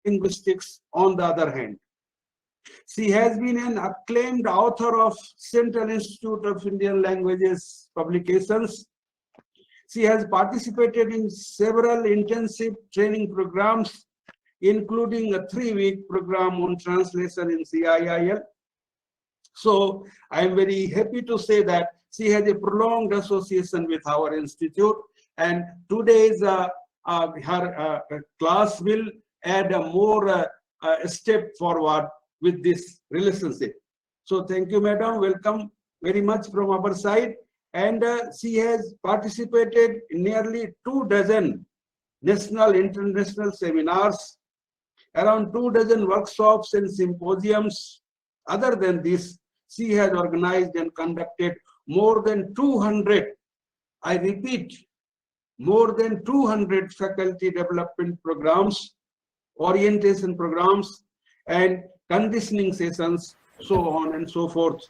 linguistics on the other hand. She has been an acclaimed author of Central Institute of Indian Languages publications. She has participated in several intensive training programs, including a 3-week program on translation in CIIL. So I am very happy to say that she has a prolonged association with our institute, and today's her class will add a more step forward with this relationship. So thank you, madam. Welcome very much from our side. And she has participated in nearly 24 national, international seminars, around 24 workshops and symposiums. Other than this, she has organized and conducted more than 200, I repeat, more than 200 faculty development programs, orientation programs, and conditioning sessions, so on and so forth.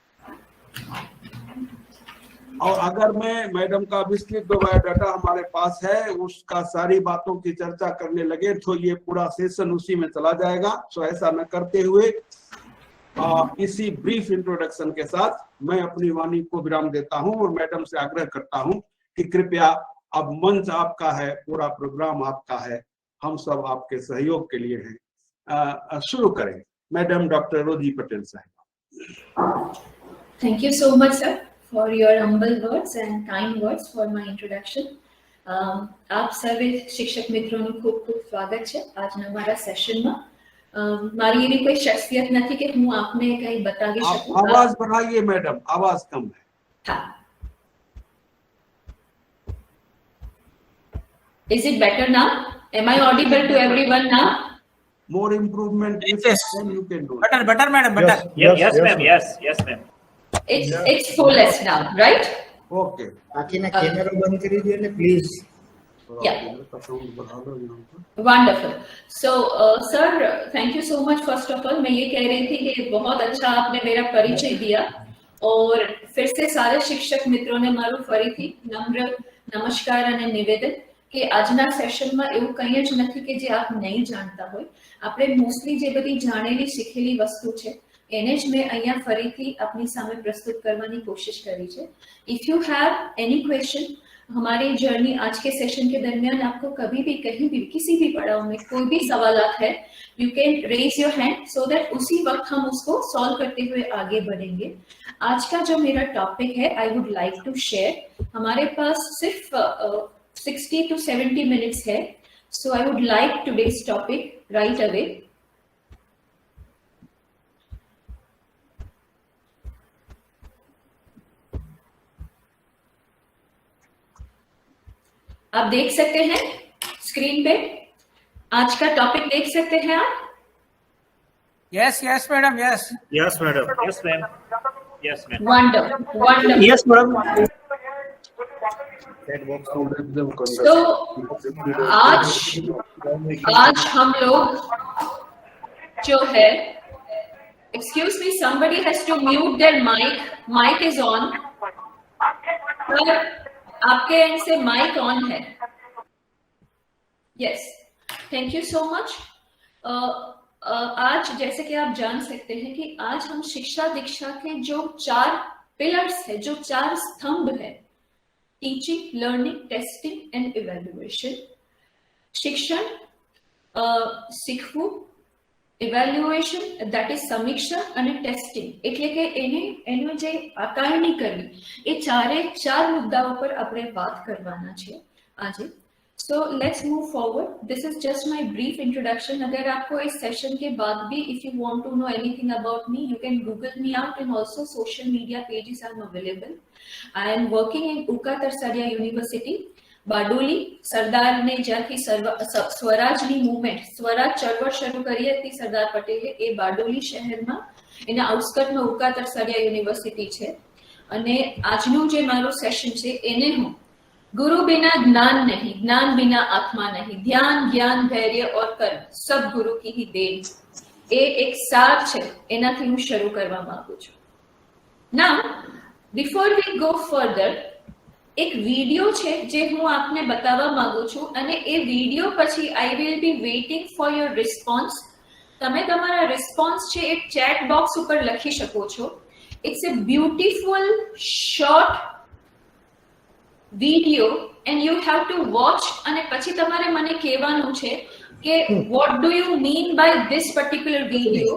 और अगर मैं madam का विस्तृत biodata हमारे पास है, उसका सारी बातों की चर्चा करने लगे तो ये पूरा सेशन उसी में चला जाएगा। सो ऐसा न करते हुए इसी ब्रीफ इंट्रोडक्शन के साथ मैं अपनी वाणी को विराम देता हूं और मैडम से आग्रह करता हूं कि कृपया अब मंच आपका है, पूरा प्रोग्राम आपका है, हम सब आपके सहयोग के लिए हैं। शुरू करें। मैडम डॉक्टर रोजी पटेल साहब। Thank you so much sir for your humble words and kind words for my introduction. आप सभी शिक्षक मित्रों નું ખૂબ ખૂબ સ્વાગત છે આજના મારા સેશનમાં। મારી એવી કોઈ શખ્સિયત નથી કે હું આપને કંઈ બતાવી શકું। आवाज बढ़ाइए मैडम, आवाज कम है। हाँ। Is it better now? Am I audible to everyone now? More improvement if you can do. Better madam, better. Yes ma'am, yes ma'am. It's fullest now, right? Okay. बाकी ना कैमरा बंद कर दीजिए ना please. Yeah. Wonderful. So, sir, thank you so much. First of all, मैं ये कह रही थी कि बहुत अच्छा आपने मेरा परिचय दिया और फिर से सारे शिक्षक मित्रों ने मारू फरीથી नम्र नमस्कार અને નિવેદન કે આજના સેશનમાં એવું કંઈ જ નથી કે જે આપ નહીં જાણતા હોય। આપણે મોસ્ટલી જે બધી જાણેલી શીખેલી વસ્તુ છે એને જ मैं અહીંયા ફરીથી આપની સામે પ્રસ્તુત કરવાની કોશિશ કરી છે। If you have any question, हमारी जर्नी आज के सेशन के दरमियान आपको कभी भी कहीं भी किसी भी पड़ाव में कोई भी सवालात है, you can raise your hand so that उसी वक्त हम उसको सॉल्व करते हुए आगे बढ़ेंगे। आज का जो मेरा टॉपिक है, I would like to share, हमारे पास सिर्फ 60 to 70 minutes है, so I would like today's topic right away। आप देख सकते हैं स्क्रीन पे, आज का टॉपिक देख सकते हैं आप? Yes madam, yes Madam. Yes ma'am. Wonderful. Yes madam. तो आज हम लोग जो है, excuse me, somebody has to mute their mic is on। आपके एंड से माइक ऑन है। Yes, thank you so much. आज जैसे कि आप जान सकते हैं कि आज हम शिक्षा दीक्षा के जो 4 पिलर्स है, जो 4 स्तंभ है, teaching, learning, testing and evaluation. शिक्षण, શીખવું, ઇવેલ્યુએશન ધેટ ઇઝ સમીક્ષા અને ટેસ્ટિંગ એટલે કે એનો જે આકારણી કરવી, એ ચાર મુદ્દાઓ પર આપણે વાત કરવાના છે આજે। So let's move forward. This is just my brief introduction. अगर आपको इस सेशन के बाद भी if you want to know anything about me, you can Google me out, and also social media pages are available. I am working in UCA Tarsaria University, Bardoli. સરદારને જ્યાંથી સ્વરાજની movement, સ્વરાજ ચળવળ શરૂ કરી હતી સરદાર પટેલે, એ બારડોલી શહેરમાં એના આઉટસ્કર્ટમાં ઉકા તરસાડિયા યુનિવર્સિટી છે। અને આજનું જે મારું સેશન છે એને હું गुरु बिना ज्ञान नहीं, ज्ञान बिना आत्मा नहीं, ध्यान ज्ञान धैर्य और कर्म सब गुरु की ही देन, એ એક સાર છે, એનાથી હું શરૂ કરવા માંગુ છું। Now, before we go further, એક વિડિયો છે જે હું આપને બતાવવા માંગુ છું અને એ વિડિયો પછી I will be waiting for your response. તમે તમારા રિસ્પોન્સ છે એ ચેટ બોક્સ ઉપર લખી શકો છો. It's a beautiful short video and you have to watch અને પછી તમારે મને કહેવાનું છે કે what do you mean by this particular video.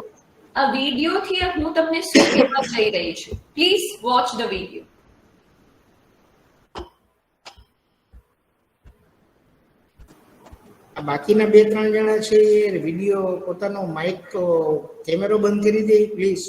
આ વિડિયોથી હું તમને શું કહેવા જઈ રહી છું. Please watch the video. બાકીના 2-3 જણા છે એ વિડીયો પોતાનો માઇક કેમેરો બંધ કરી દે પ્લીઝ.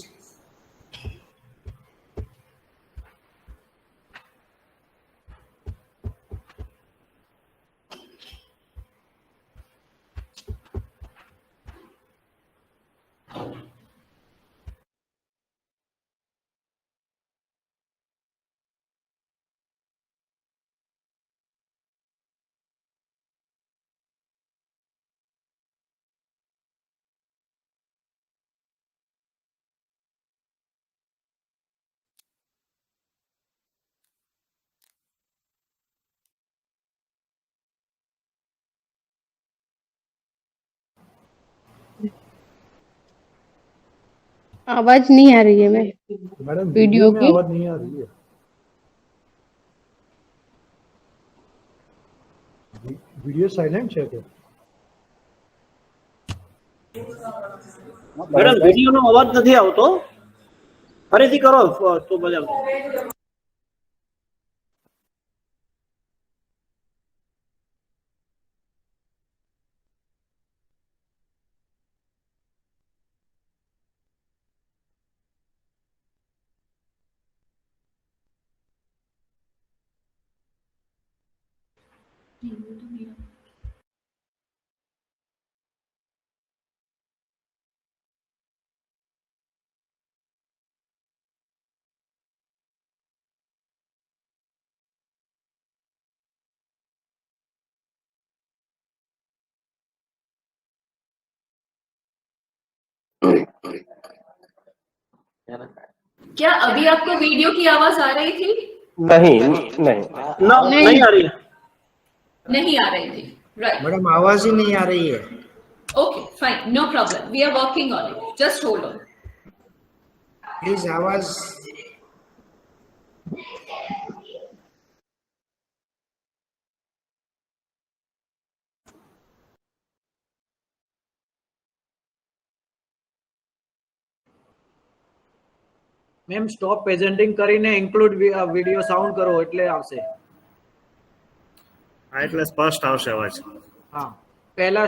आवाज नहीं आ रही है मैं मैडम वीडियो में की आवाज नहीं आ रही है। वीडियो साइलेंट है क्या? મેડમ વિડીયોનો અવાજ નથી આવતો, ફરીથી કરો તો બધા. क्या अभी आपको वीडियो की आवाज आ रही थी? नहीं नहीं નહીં આ રહી. नहीं आ रही थी. राइट. मैडम आवाज ही नहीं आ रही है. Okay, fine, no problem. We are working on it. Just hold on. Please आवाज. મેમ સ્ટોપ પ્રેઝન્ટિંગ કરીને ઇન્ક્લુડ વિડિયો સાઉન્ડ કરો એટલે આવશે. હા, એટલે સ્પષ્ટ આવશે અવાજ. હા, પહેલા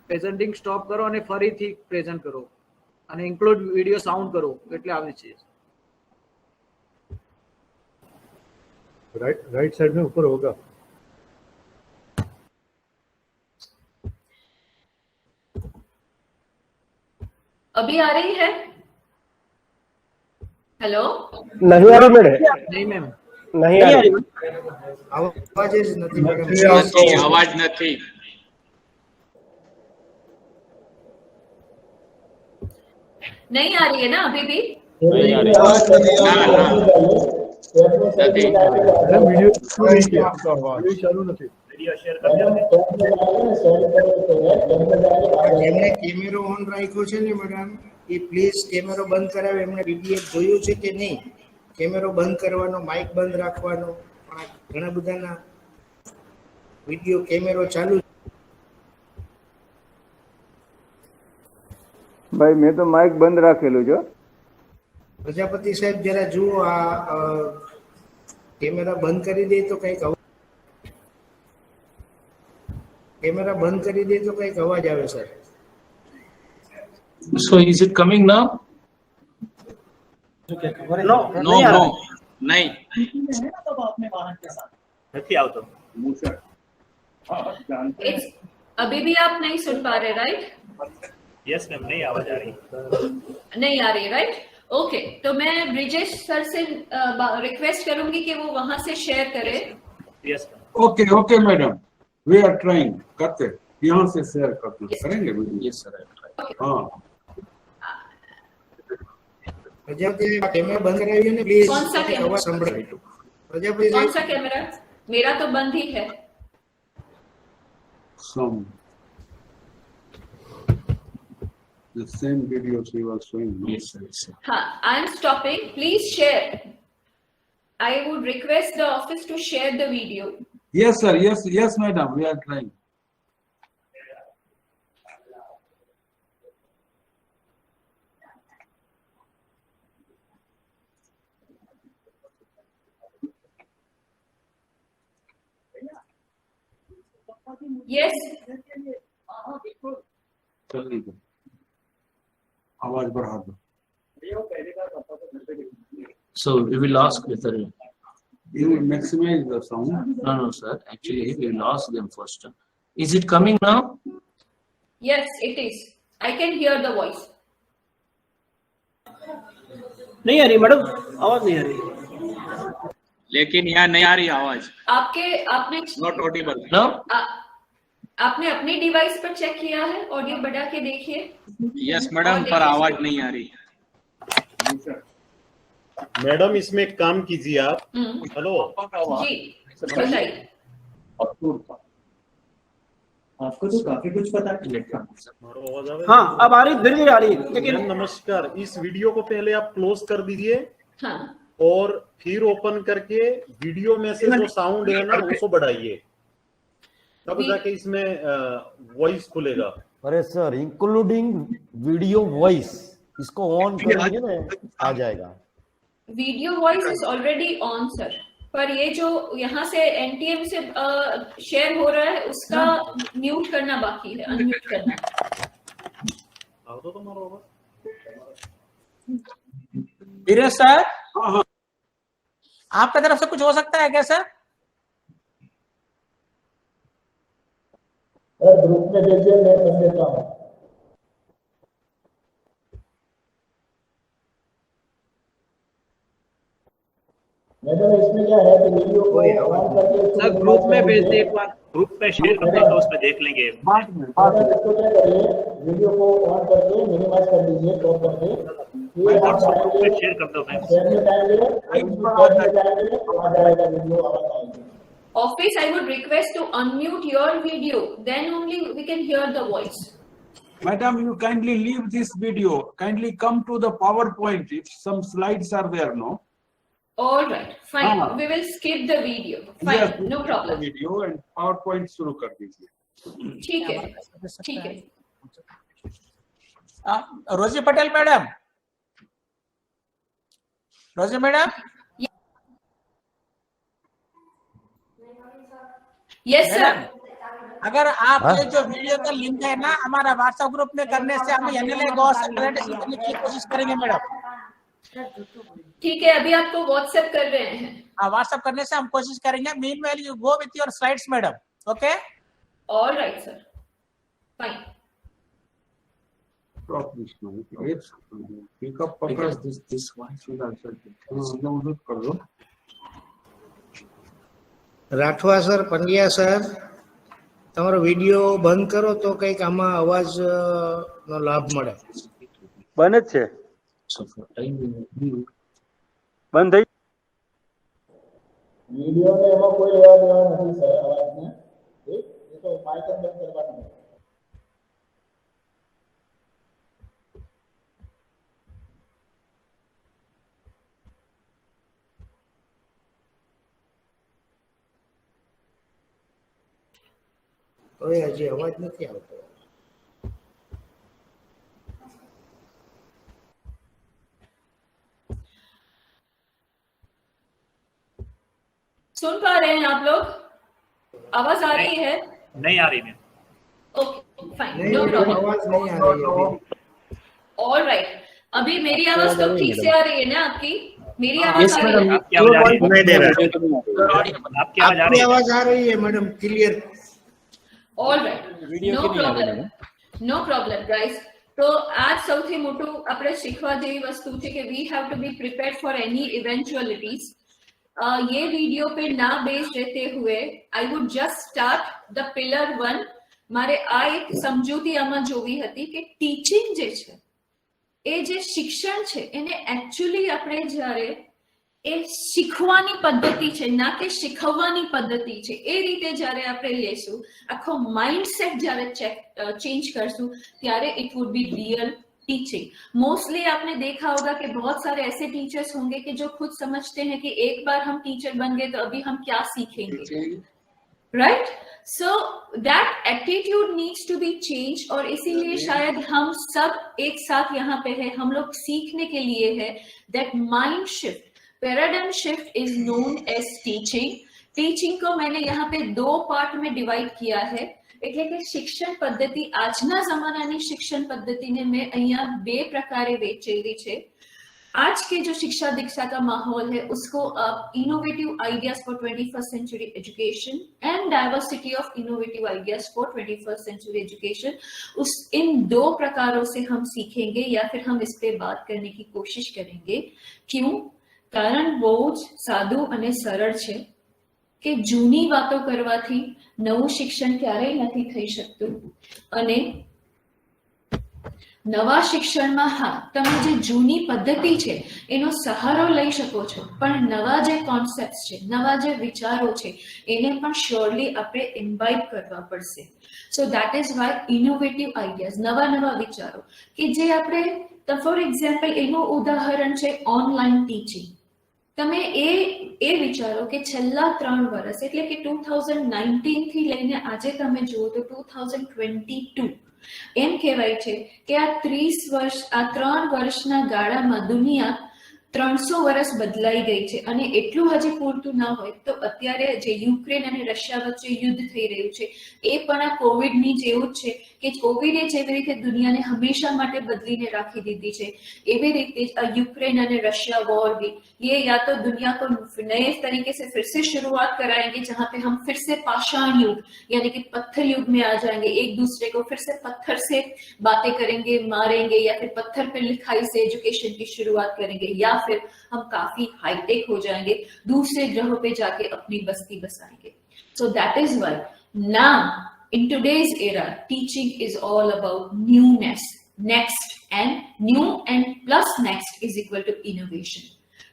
પ્રેઝન્ટિંગ સ્ટોપ કરો અને ફરીથી પ્રેઝન્ટ કરો અને ઇન્ક્લુડ વિડિયો સાઉન્ડ કરો એટલે આવે છે. राइट साइड में ऊपर होगा. अभी आ रही है? हेलो? नहीं आ रही मैडम. નહીં મેમ, नहीं आ रही. आवाज જ નથી મેડમ. અવાજ નથી. नहीं आ रही है ना अभी भी? नहीं आ रही. નથી. मैडम वीडियो शुरू नहीं किया, वीडियो चालू नहीं. વિડીયો શેર કરજો. જેમને કેમેરો ઓન રાખ્યો છે ને મેડમ એ પ્લીઝ કેમેરો બંધ કરાવે. એમણે પીડીએફ જોયું છે કે નહીં? કેમેરો બંધ કરવાનો, માઇક બંધ રાખવાનો. પણ આ ઘણા બધાના વિડીયો કેમેરો ચાલુ. ભાઈ મેં તો માઇક બંધ રાખેલું છે. પ્રજાપતિ સાહેબ જરા જુઓ આ કેમેરા બંધ કરી દે તો કંઈક કેમેરા બંધ કરી દે તો કંઈક અવાજ આવે sir. So is it coming now? No No, no. नहीं. નથી આવતો. It's अभी भी आप नहीं सुन पा रहे, राइट? યસ મેમ, નહીં આવાજ આ રહી. नहीं आ रही, राइट? ओके, तो मैं ब्रिजेश सर से रिक्वेस्ट करूंगी कि वो वहां से शेयर करें. Yes ma'am. Okay okay madam, we are trying. करते यहाँ से शेयर करते करेंगे वीडियो. Yes, sir. हाँ, પ્રજાપતિ કેમેરા બંધ કરાવી ને પ્લીઝ. કોણ સા કેમેરા? અવાજ સંભળાય. પ્રજાપતિ कौन સાહેબ सा कैमरा? मेरा तो बंद ही है. Some. The same video she was showing. no? Yes, sir. Yes, sir. हाँ, I am stopping. Please share. I would request the office to share the video. Yes, sir. Yes, yes, madam. We are trying. Yes. चल लीजिए आवाज बढ़ा दो So we will ask whether. you will maximize the sound No, sir. Actually, we will ask them first. Is it coming now? Yes, it is. I can hear the voice. नहीं आ रही madam, आवाज नहीं आ रही. लेकिन यहाँ नहीं आ रही आवाज. आपने Not audible. No? आपने अपनी डिवाइस पर चेक किया है? ऑडियो बढ़ा के देखिए. Yes, madam. पर आवाज नहीं आ रही. मैडम इसमें एक काम कीजिए आप. हेलो जी बताइए. आपको तो काफी कुछ पता है. हाँ अब आ रही, धीरे धीरे आ रही है लेकिन. मैम नमस्कार, इस वीडियो को पहले आप क्लोज कर दीजिए हाँ. और फिर ओपन करके वीडियो में से जो साउंड है ना उसको बढ़ाइए, तब जाके इसमें वॉइस खुलेगा. अरे सर, इंक्लूडिंग वीडियो वॉइस, इसको ऑन करेंगे ना आ जाएगा. Video voice is already on sir, पर ये जो यहाँ से एनटीएम से शेयर हो रहा है उसका म्यूट करना बाकी है, अनम्यूट करना. धीरेश सर, हाँ हाँ आपकी तरफ से कुछ हो सकता है क्या सर? ग्रुप में भेजिए, मैं कर देता हूँ. मैडम इसमें क्या है कि वीडियो को ऑन करके सर ग्रुप में भेज दे एक बार. ग्रुप पे शेयर कर दे तो उसमें देख लेंगे. बाद में इसको क्या करिए, वीडियो को ऑन करके मिनिमाइज कर दीजिए, टॉप करके. मैं व्हाट्सएप ग्रुप पे शेयर कर दो. मैं शेयर में जाएंगे, टैब में जाएंगे तो आ जाएगा वीडियो, आवाज आएगी. Office, I would request to unmute your video. Then only we can hear the voice. madam you kindly leave this video, kindly come to the PowerPoint if some slides are there. No, All right, fine. हाँ. We will skip the video. Fine, Yes, no problem. video and PowerPoint शुरू कर दीजिए. ठीक है, ठीक है. रोजी Patel madam, Rosy madam, Yes sir. अगर आप ये जो वीडियो का लिंक है ना हमारा व्हाट्सएप ग्रुप में करने से हम एनएलए गो से प्रेजेंटेशन करने की कोशिश करेंगे मैडम. ठीक है, अभी आपको व्हाट्सएप कर रहे हैं. व्हाट्सएप करने से हम कोशिश करेंगे. Meanwhile you go with your slides madam. Okay, All right sir. Fine. Stop this now. एक second. Pick up पकड़. Because this one. डाउनलोड कर दो. રાઠવા સર, પંડ્યા સર, તમારો વિડીયો બંધ કરો તો કંઈક આમાં અવાજ નો લાભ મળે. બંધ જ છે, So for time we mute. બંધ થઈ. વીડિયો ને એમાં કોઈ લેવા દેવા નથી સર, અવાજને. એ તો માઇક જ બંધ કરવાનું છે. હવે હજી અવાજ નથી આવતો. सुन पा रहे हैं आप लोग? आवाज आ रही है? नहीं आ रही. मैं ओके फाइन, નહીં, नो મેડમ, प्रॉब्लम. અવાજ नहीं आ रही है अभी. All right. अभी मेरी आवाज तो ठीक से आ रही है ना आपकी? मेरी आवाज आ रही है? आपकी आवाज आ रही है. नहीं दे रहा. आपकी आवाज आ आपकी रही है. आवाज आ रही है मैडम, क्लियर. ઓલ રાઈટ, નો પ્રોબ્લેમ, નો પ્રોબ્લેમ ગાઈસ. તો આજ સૌથી મોટું આપણે શીખવા જેવી વસ્તુ છે કે we have to be prepared for any eventualities. ये वीडियो पे ना बेस रहते हुए I would just start the pillar 1. મારે આ એક સમજૂતી આમાં જોવી હતી કે ટીચિંગ જે છે એ જે શિક્ષણ છે એને એકચ્યુઅલી આપણે જ્યારે એ શીખવાની પદ્ધતિ છે, ના કે શીખવવાની પદ્ધતિ છે. એ રીતે જ્યારે આપણે લેશું, આખો માઇન્ડસેટ જ્યારે चेंज करसूं, ત્યારે it would be real teaching. Mostly आपने देखा होगा कि बहुत सारे ऐसे टीचर्स होंगे कि जो खुद समझते हैं कि एक बार हम टीचर बन गए तो अभी हम क्या सीखेंगे, right? So that attitude needs to be change. और इसीलिए शायद हम सब एक साथ यहाँ पे है, हम लोग सीखने के लिए है. That mind shift, paradigm shift is known as teaching. Teaching को मैंने यहाँ पे 2 पार्ट में डिवाइड किया है. એટલે કે શિક્ષણ પદ્ધતિ, આજના જમાનાની શિક્ષણ પદ્ધતિને મેં અહીંયા 2 પ્રકારે વહેંચેલી છે. आज के जो शिक्षा दीक्षा का माहौल है उसको आप innovative ideas for 21st century education and diversity of innovative ideas for 21st century education, उस इन 2 प्रकारों से हम सीखेंगे या फिर हम इस पे बात करने की कोशिश करेंगे. क्यों? कारण બહુ જ સાદું અને સરળ છે કે જૂની વાતો કરવાથી નવું શિક્ષણ ક્યારેય નથી થઈ શકતું. અને નવા શિક્ષણમાં હા, તમે જે જૂની પદ્ધતિ છે એનો સહારો લઈ શકો છો, પણ નવા જે કોન્સેપ્ટ છે, નવા જે વિચારો છે એને પણ શ્યોરલી આપણે ઇમ્બાઇબ કરવા પડશે. So that is why innovative ideas, નવા નવા વિચારો કે જે આપણે, ફોર એક્ઝામ્પલ એનું ઉદાહરણ છે ઓનલાઈન ટીચિંગ. તમે એ વિચારો કે છેલ્લા 3 વર્ષ એટલે કે 2019 થી લઈને આજે તમે જુઓ તો 2022 એમ કહેવાય છે કે આ 30 વર્ષ, આ 3 વર્ષના ગાળામાં દુનિયા 300 વર્ષ બદલાઈ ગઈ છે. અને એટલું હજી પૂરતું ના હોય તો અત્યારે જે યુક્રેન અને રશિયા વચ્ચે યુદ્ધ થઈ રહ્યું છે એ પણ આ કોવિડની જેવું જ છે કે કોવિડે જેવી રીતે દુનિયાને હંમેશા માટે બદલીને રાખી દીધી છે, એવી રીતે આ યુક્રેन અને रशिया वॉर भी, ये या तो दुनिया को नए तरीके से फिर से शुरुआत कराएंगे जहां पे हम फिर से पाषाण युग यानी कि पत्थर युग में आ जाएंगे, एक दूसरे को फिर से पत्थर से बातें करेंगे, मारेंगे, या फिर पत्थर पे लिखाई से एजुकेशन की शुरुआत करेंगे, या फिर हम काफी हाईटेक हो जाएंगे, दूसरे ग्रहों पे जाके अपनी बस्ती बसाएंगे. So that is why now in today's era teaching is all about newness, next, and new and plus next is equal to innovation.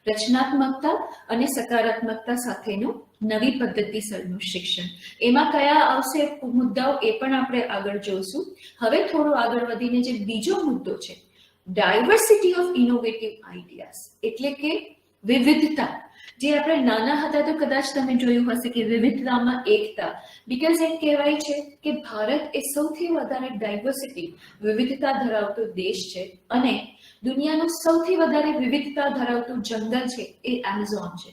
રચનાત્મકતા અને સકારાત્મકતા સાથેનું નવી પદ્ધતિસરનું શિક્ષણ. એમાં કયા આવશે મુદ્દાઓ એ પણ આપણે આગળ જોઈશું. હવે થોડું આગળ વધીને જે બીજો મુદ્દો છે, ડાયવર્સિટી ઓફ ઇનોવેટિવ આઈડિયાઝ, એટલે કે વિવિધતા. જે આપણે નાના હતા તો કદાચ તમે જોયું હશે કે વિવિધતામાં એકતા, બીકોઝ એમ કહેવાય છે કે ભારત એ સૌથી વધારે ડાયવર્સિટી, વિવિધતા ધરાવતો દેશ છે અને દુનિયાનું સૌથી વધારે વિવિધતા ધરાવતું જંગલ છે એ એમેઝોન છે.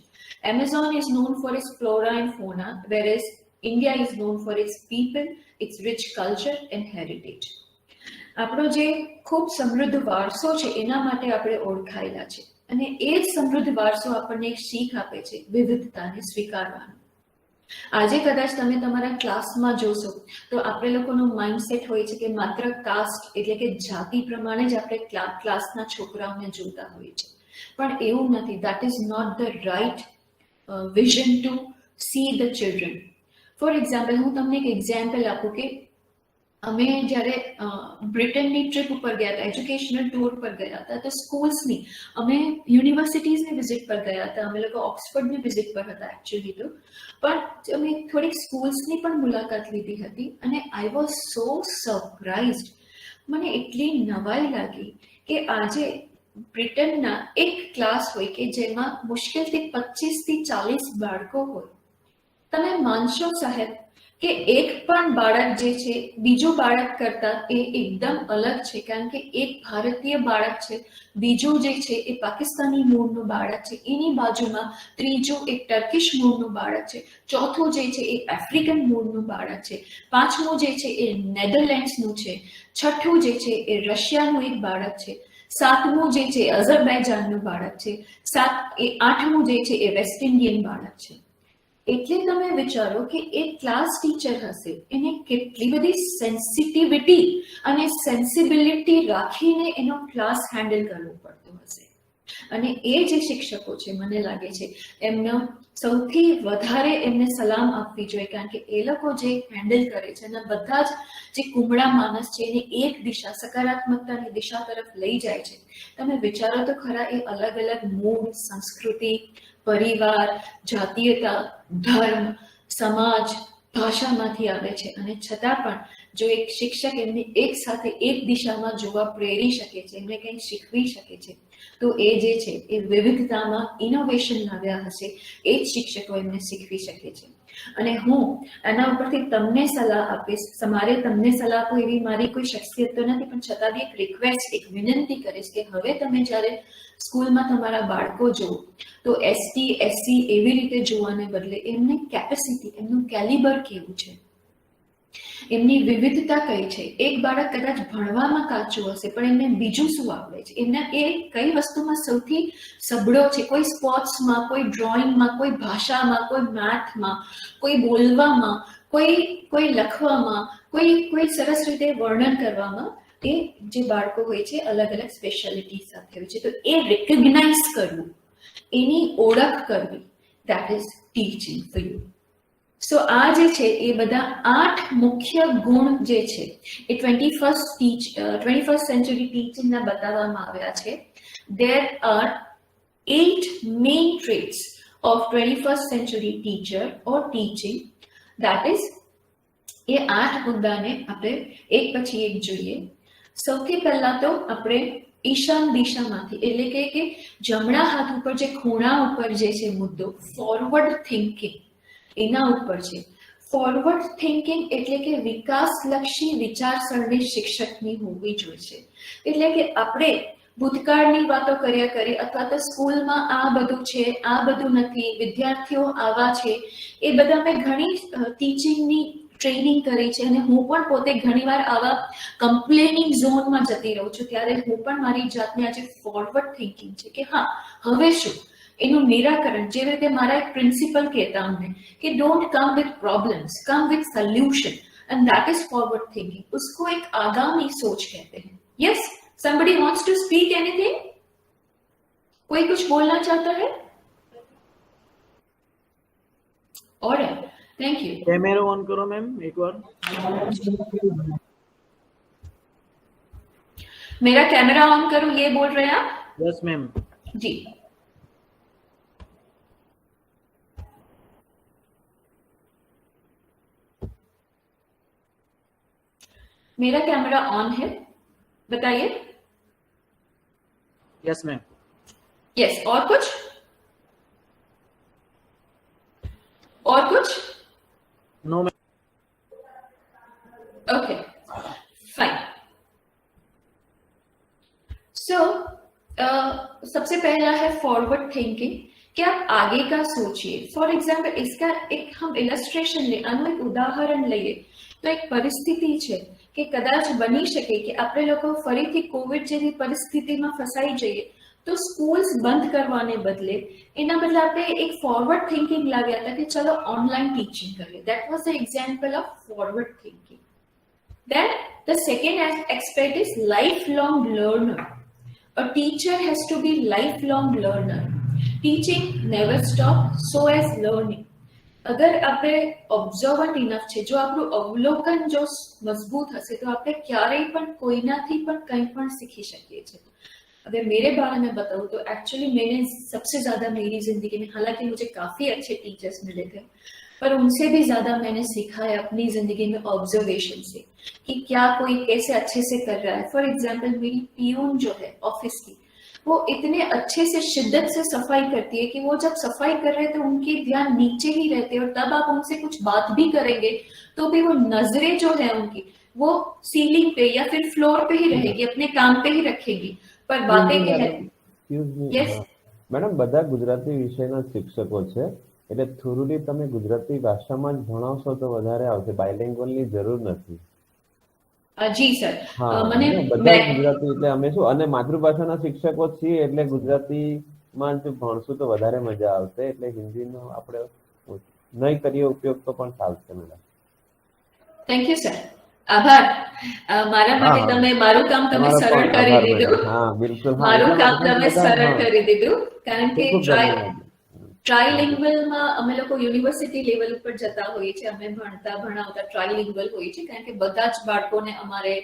Amazon is known for its flora and fauna, whereas India is known for its people, its rich culture and heritage. આપણો જે ખૂબ સમૃદ્ધ વારસો છે એના માટે આપણે ઓળખાયેલા છે અને એ જ સમૃદ્ધ વારસો આપણને એક શીખ આપે છે વિવિધતાને સ્વીકારવાનું. આજે કદાચ તમે તમારા ક્લાસમાં જોશો તો આપણે લોકોનું માઇન્ડસેટ હોય છે કે માત્ર કાસ્ટ એટલે કે જાતિ પ્રમાણે જ આપણે ક્લાસના છોકરાઓને જોતા હોઈએ છીએ, પણ એવું નથી. That is not the right vision to see the children. For example, હું તમને એક એક્ઝામ્પલ આપું કે અમે જ્યારે બ્રિટનની ટ્રીપ ઉપર ગયા હતા, એજ્યુકેશનલ ટૂર પર ગયા હતા, તો સ્કૂલ્સની, અમે યુનિવર્સિટીઝની વિઝિટ પર ગયા હતા. અમે લોકો ઓક્સફર્ડની વિઝિટ પર હતા એકચ્યુઅલી તો, પણ અમે થોડીક સ્કૂલ્સની પણ મુલાકાત લીધી હતી અને આઈ વોઝ સો સરપ્રાઇઝડ. મને એટલી નવાઈ લાગી કે આજે બ્રિટનના એક ક્લાસ હોય કે જેમાં મુશ્કેલથી 25 થી 40 બાળકો હોય. તમે માનશો સાહેબ કે એક પણ બાળક જે છે બીજું બાળક કરતા એ એકદમ અલગ છે, કારણ કે એક ભારતીય બાળક છે, બીજું જે છે એ પાકિસ્તાની મૂળનું બાળક છે, એની બાજુમાં ત્રીજું એક ટર્કિશ મૂળનું બાળક છે, ચોથું જે છે એ આફ્રિકન મૂળનું બાળક છે, પાંચમું જે છે એ નેધરલેન્ડ્સનું છે, છઠ્ઠું જે છે એ રશિયાનું એક બાળક છે, સાતમું જે છે એ અઝરબાઈજાનનું બાળક છે, આઠમું જે છે એ વેસ્ટ ઇન્ડિયન બાળક છે. એટલે તમે વિચારો કે એક ક્લાસ ટીચર હશે એને કેટલી બધી સેન્સિટિવિટી અને સેન્સિબિલિટી રાખીને એનો ક્લાસ હેન્ડલ કરવો પડતો હશે. અને એ જે શિક્ષકો છે મને લાગે છે એમને સૌથી વધારે એમને સલામ આપવી જોઈએ, કારણ કે એ લોકો જે હેન્ડલ કરે છે અને બધા જ જે કુમળા માણસ છે એને એક દિશા સકારાત્મકતાની દિશા તરફ લઈ જાય છે. તમે વિચારો તો ખરા, એ અલગ અલગ મૂળ, સંસ્કૃતિ, પરિવાર, જાતીયતા, ધર્મ, સમાજ, ભાષામાંથી આવે છે, અને છતાં પણ જો એક શિક્ષક એમને એક સાથે એક દિશામાં જોવા પ્રેરી શકે છે, એમને કંઈ શીખવી શકે છે, તો એ જે છે એ વિવિધતામાં ઇનોવેશન લાવ્યા હશે એ જ શિક્ષકો એમને શીખવી શકે છે. અને હું એના ઉપરથી તમને સલાહ આપીશ, તમારે તમને સલાહ આપો એવી મારી કોઈ શખ્સિયત તો નથી, પણ છતાં બી એક રિક્વેસ્ટ, એક વિનંતી કરીશ કે હવે તમે જ્યારે સ્કૂલમાં તમારા બાળકો જુઓ તો એસટી એસસી એવી રીતે જોવાને બદલે એમને કેપેસિટી, એમનું કેલિબર કેવું છે, એમની વિવિધતા કઈ છે. એક બાળક કદાચ ભણવામાં કાચું હશે પણ એમને બીજું શું આવડે છે, એમને એ કઈ વસ્તુમાં સૌથી સબળો છે, કોઈ સ્પોર્ટ્સમાં, કોઈ ડ્રોઈંગમાં, કોઈ ભાષામાં, કોઈ મેથમાં, કોઈ બોલવામાં, કોઈ લખવામાં, કોઈ સરસ રીતે વર્ણન કરવામાં. એ જે બાળકો હોય છે અલગ અલગ સ્પેશિયાલિટી સાથે હોય છે, તો એ રેકગ્નાઇઝ કરવું, એની ઓળખ કરવી, that is teaching for you. So આ જે છે એ બધા 8 મુખ્ય ગુણ જે છે એ 21st સેન્ચુરી ટીચિંગના બતાવવામાં આવ્યા છે. There are 8 main traits of 21st century teacher or teaching. That is, એ 8 મુદ્દાને આપણે એક પછી એક જોઈએ. સૌથી પહેલા તો આપણે ઈશાન દિશામાંથી, એટલે કે જમણા હાથ ઉપર જે ખૂણા ઉપર જે છે મુદ્દો, ફોરવર્ડ થિંકિંગ, એના ઉપર છે. ફોરવર્ડ થિંકિંગ એટલે કે વિકાસલક્ષી વિચારસરણી શિક્ષકની હોવી જોઈએ. એટલે કે આપણે ભૂતકાળની વાતો કર્યા કરી, અથવા તો સ્કૂલમાં આ બધું છે, આ બધું નથી, વિદ્યાર્થીઓ આવા છે, એ બધા મેં ઘણી ટીચિંગની ટ્રેનિંગ કરી છે, અને હું પણ પોતે ઘણીવાર આવા કમ્પ્લેનિંગ ઝોનમાં જતી રહું છું. ત્યારે હું પણ મારી જાતને આજે ફોરવર્ડ થિંકિંગ છે કે હા હવે શું એનું નિરાકરણ, જે રીતે મારા એક પ્રિન્સિપલ કહેતા અમને कि don't come with problems, come with solution, and that is forward thinking. उसको एक आगामी सोच कहते हैं. Yes, somebody wants to speak anything? कोई कुछ बोलना चाहता है? Alright, thank you. Camera on करो मैम एक बार. मेरा कैमरा ऑन करूं ये बोल रहे हैं आप? Yes ma'am. जी. मेरा कैमरा ऑन है, बताइए. Yes ma'am. यस, और कुछ? और कुछ? No ma'am. Okay, fine. So सबसे पहला है फॉरवर्ड थिंकिंग, कि आप आगे का सोचिए. फॉर एग्जाम्पल इसका एक हम इलस्ट्रेशन ले, આનું એક ઉદાહરણ લઈએ તો એક પરિસ્થિતિ છે કે કદાચ બની શકે કે આપણે લોકો ફરીથી કોવિડ જેવી પરિસ્થિતિમાં ફસાઈ જઈએ તો સ્કૂલ્સ બંધ કરવાને બદલે એના બદલે આપણે એક ફોરવર્ડ થિંકિંગ લાવ્યા હતા કે ચલો ઓનલાઈન ટીચિંગ કરીએ. That was the example of forward thinking. Then the second aspect is lifelong learner. A teacher has to be lifelong learner. Teaching never stop, so as learning. अगर આપણે ઓબ્ઝર્વન્ટ enough છે, જો આપણું અવલોકન જો મજબૂત હશે તો આપણે ક્યારેય પણ કોઈનાથી પણ કંઈ પણ सीखी શકીએ છીએ. अगर मेरे बारे में बताऊं तो एक्चुअली मैंने सबसे ज्यादा मेरी जिंदगी में, हालांकि मुझे काफी अच्छे टीचर्स मिले थे, पर उनसे भी ज्यादा मैंने सीखा है अपनी जिंदगी में ऑब्जर्वेशन से कि क्या कोई कैसे अच्छे से कर रहा है. फॉर एग्जाम्पल मेरी पियून जो है ऑफिस की, वो इतने अच्छे से शिद्दत से सफाई करती है कि वो जब सफाई कर रहे तो उनकी ध्यान नीचे ही रहते हैं, और तब आप उनसे कुछ बात भी करेंगे तो भी वो नजरें जो है उनकी वो सीलिंग पे या फिर फ्लोर पे ही रहेगी, अपने काम पे ही रखेगी, पर बातें Yes. મેડમ બધા ગુજરાતી વિષયના શિક્ષકો છે, એટલે થોડુંડી તમે ગુજરાતી ભાષામાં જ ભણાવશો તો વધારે આવશે, બાયલિંગ્વલની જરૂર નથી. જી સર, હા, મને બધા ગુજરાતી, એટલે અમે શું અને માતૃભાષાના શિક્ષકો છીએ એટલે ગુજરાતીમાં જ ભણશું તો વધારે મજા આવશે, એટલે હિન્દીનો આપણે નહીં કરીએ ઉપયોગ તો પણ ચાલશે મેડમ. Thank you sir. આભાર. મારા માટે હા. તમે મારું કામ તમે તમારો સરળ પણ કરી આભાર દીધું. મેડમ. હા બિલકુલ. હા, મારું એટલા કામ માટે તમે બધા- સરળ હા. કરી દીધું, કારણ કે ખૂબ ખૂબ ધન્યવાદ. ટ્રાયલિંગ્વલમાં અમે લોકો યુનિવર્સિટી લેવલ ઉપર જતા હોઈએ છીએ, અમે ભણાવતા ટ્રાયલિંગ્વલ હોઈએ છીએ, કારણ કે બધા જ બાળકોને અમારે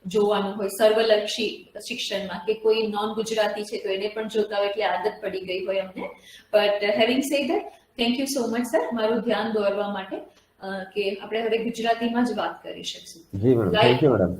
જોવાનું હોય સર્વલક્ષી શિક્ષણમાં, કે કોઈ નોન ગુજરાતી છે તો એને પણ જોતા હોય, એટલે આદત પડી ગઈ હોય અમને. But having said that, thank you so much sir મારું ધ્યાન દોરવા માટે, કે આપણે હવે ગુજરાતીમાં જ વાત કરી શકશું. જી madam, thank you madam.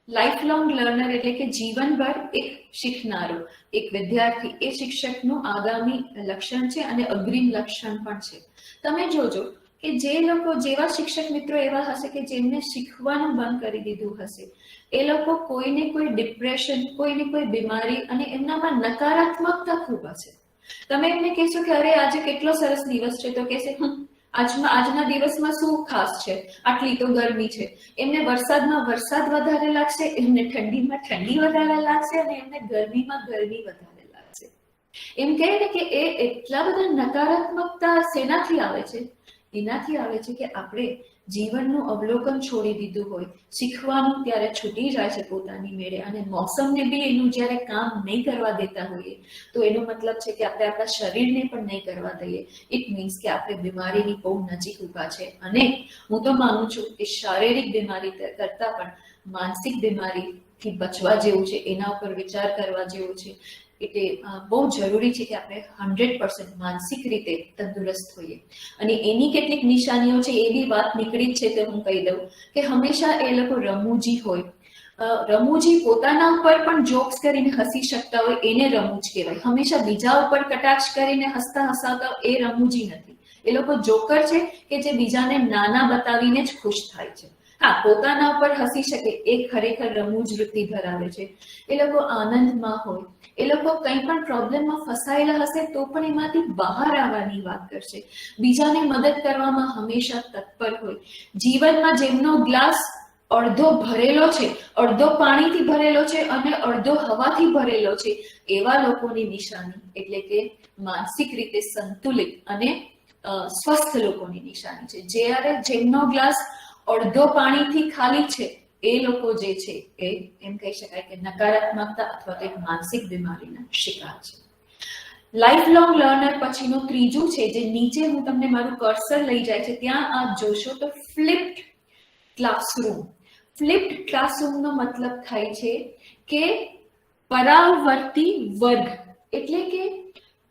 Life long learner એટલે કે જીવનભર એક શીખનારો એક વિદ્યાર્થી એ શિક્ષકનું આગામી લક્ષણ છે અને અગ્રીમ લક્ષણ પણ છે. તમે જોજો કે જે લોકો, જેવા શિક્ષક મિત્રો એવા હશે કે જેમને શીખવાનું બંધ કરી દીધું હશે, એ લોકો કોઈને કોઈ ડિપ્રેશન, કોઈને કોઈ બીમારી, અને એમનામાં નકારાત્મકતા ખૂબ હશે. તમે એમને કહેશો કે અરે આજે કેટલો સરસ દિવસ છે, તો કહેશે આજના દિવસમાં શું ખાસ છે, આટલી તો ગરમી છે. એમને વરસાદમાં વરસાદ વધારે લાગશે, એમને ઠંડીમાં ઠંડી વધારે લાગશે, અને એમને ગરમીમાં ગરમી વધારે લાગશે. એમ કહે ને કે એ એટલા બધા નકારાત્મકતા શેનાથી આવે છે? એનાથી આવે છે કે આપણે જીવનનું અવલોકન છોડી દીધું હોય, શીખવાનું ત્યારે છૂટી જાય છે પોતાની મેળે, અને મોસમને બી એનું જ્યારે કામ નહીં કરવા દેતા હોઈએ, તો એનો મતલબ છે કે આપણે આપણા શરીરને પણ નહીં કરવા દઈએ. ઇટ મીન્સ કે આપણે બીમારીની બહુ નજીક ઊભા છે. અને હું તો માનું છું કે શારીરિક બીમારી કરતા પણ માનસિક બીમારીથી બચવા જેવું છે, એના ઉપર વિચાર કરવા જેવું છે. એટલે બહુ જરૂરી છે કે આપણે 100% માનસિક રીતે તંદુરસ્ત હોઈએ. અને એની કેટલીક નિશાનીઓ છે, એવી વાત નીકળી જ છે તે હું કહી દઉં કે હંમેશા એ લોકો રમૂજી હોય. રમૂજી પોતાના ઉપર પણ જોક્સ કરીને હસી શકતા હોય, એને રમૂજ કહેવાય. હંમેશા બીજા ઉપર કટાક્ષ કરીને હસતા એ રમૂજી નથી. એ લોકો જોકર છે કે જે બીજાને નાના બતાવીને જ ખુશ થાય છે. હા, પોતાના ઉપર હસી શકે એ ખરેખર રમૂજ વૃત્તિ ધરાવે છે. એ લોકો આનંદમાં હોય, એ લોકો કંઈ પણ પ્રોબ્લેમમાં ફસાયેલા હશે તો પણ એમાંથી બહાર આવવાની વાત કરશે. બીજાને મદદ કરવામાં હંમેશા તત્પર હોય. જીવનમાં જેમનો ગ્લાસ અડધો ભરેલો છે, અડધો પાણીથી ભરેલો છે અને અડધો હવાથી ભરેલો છે, એવા લોકોની નિશાની એટલે કે માનસિક રીતે સંતુલિત અને સ્વસ્થ લોકોની નિશાની છે. જ્યારે જેમનો ગ્લાસ અડધો પાણીથી ખાલી છે, એ લોકો જે છે એ એમ કહી શકાય કે નકારાત્મકતા અથવા તો એક માનસિક બીમારીના શિકાર છે. લાઈફ લોંગ લર્નર પછીનું ત્રીજું છે, જે નીચે હું તમને મારું કર્સર લઈ જાય છે ત્યાં આપ જોશો તો ફ્લિપ્ડ ક્લાસરૂમ. ફ્લિપ્ડ ક્લાસરૂમનો મતલબ થાય છે કે પરાવર્તી વર્ગ. એટલે કે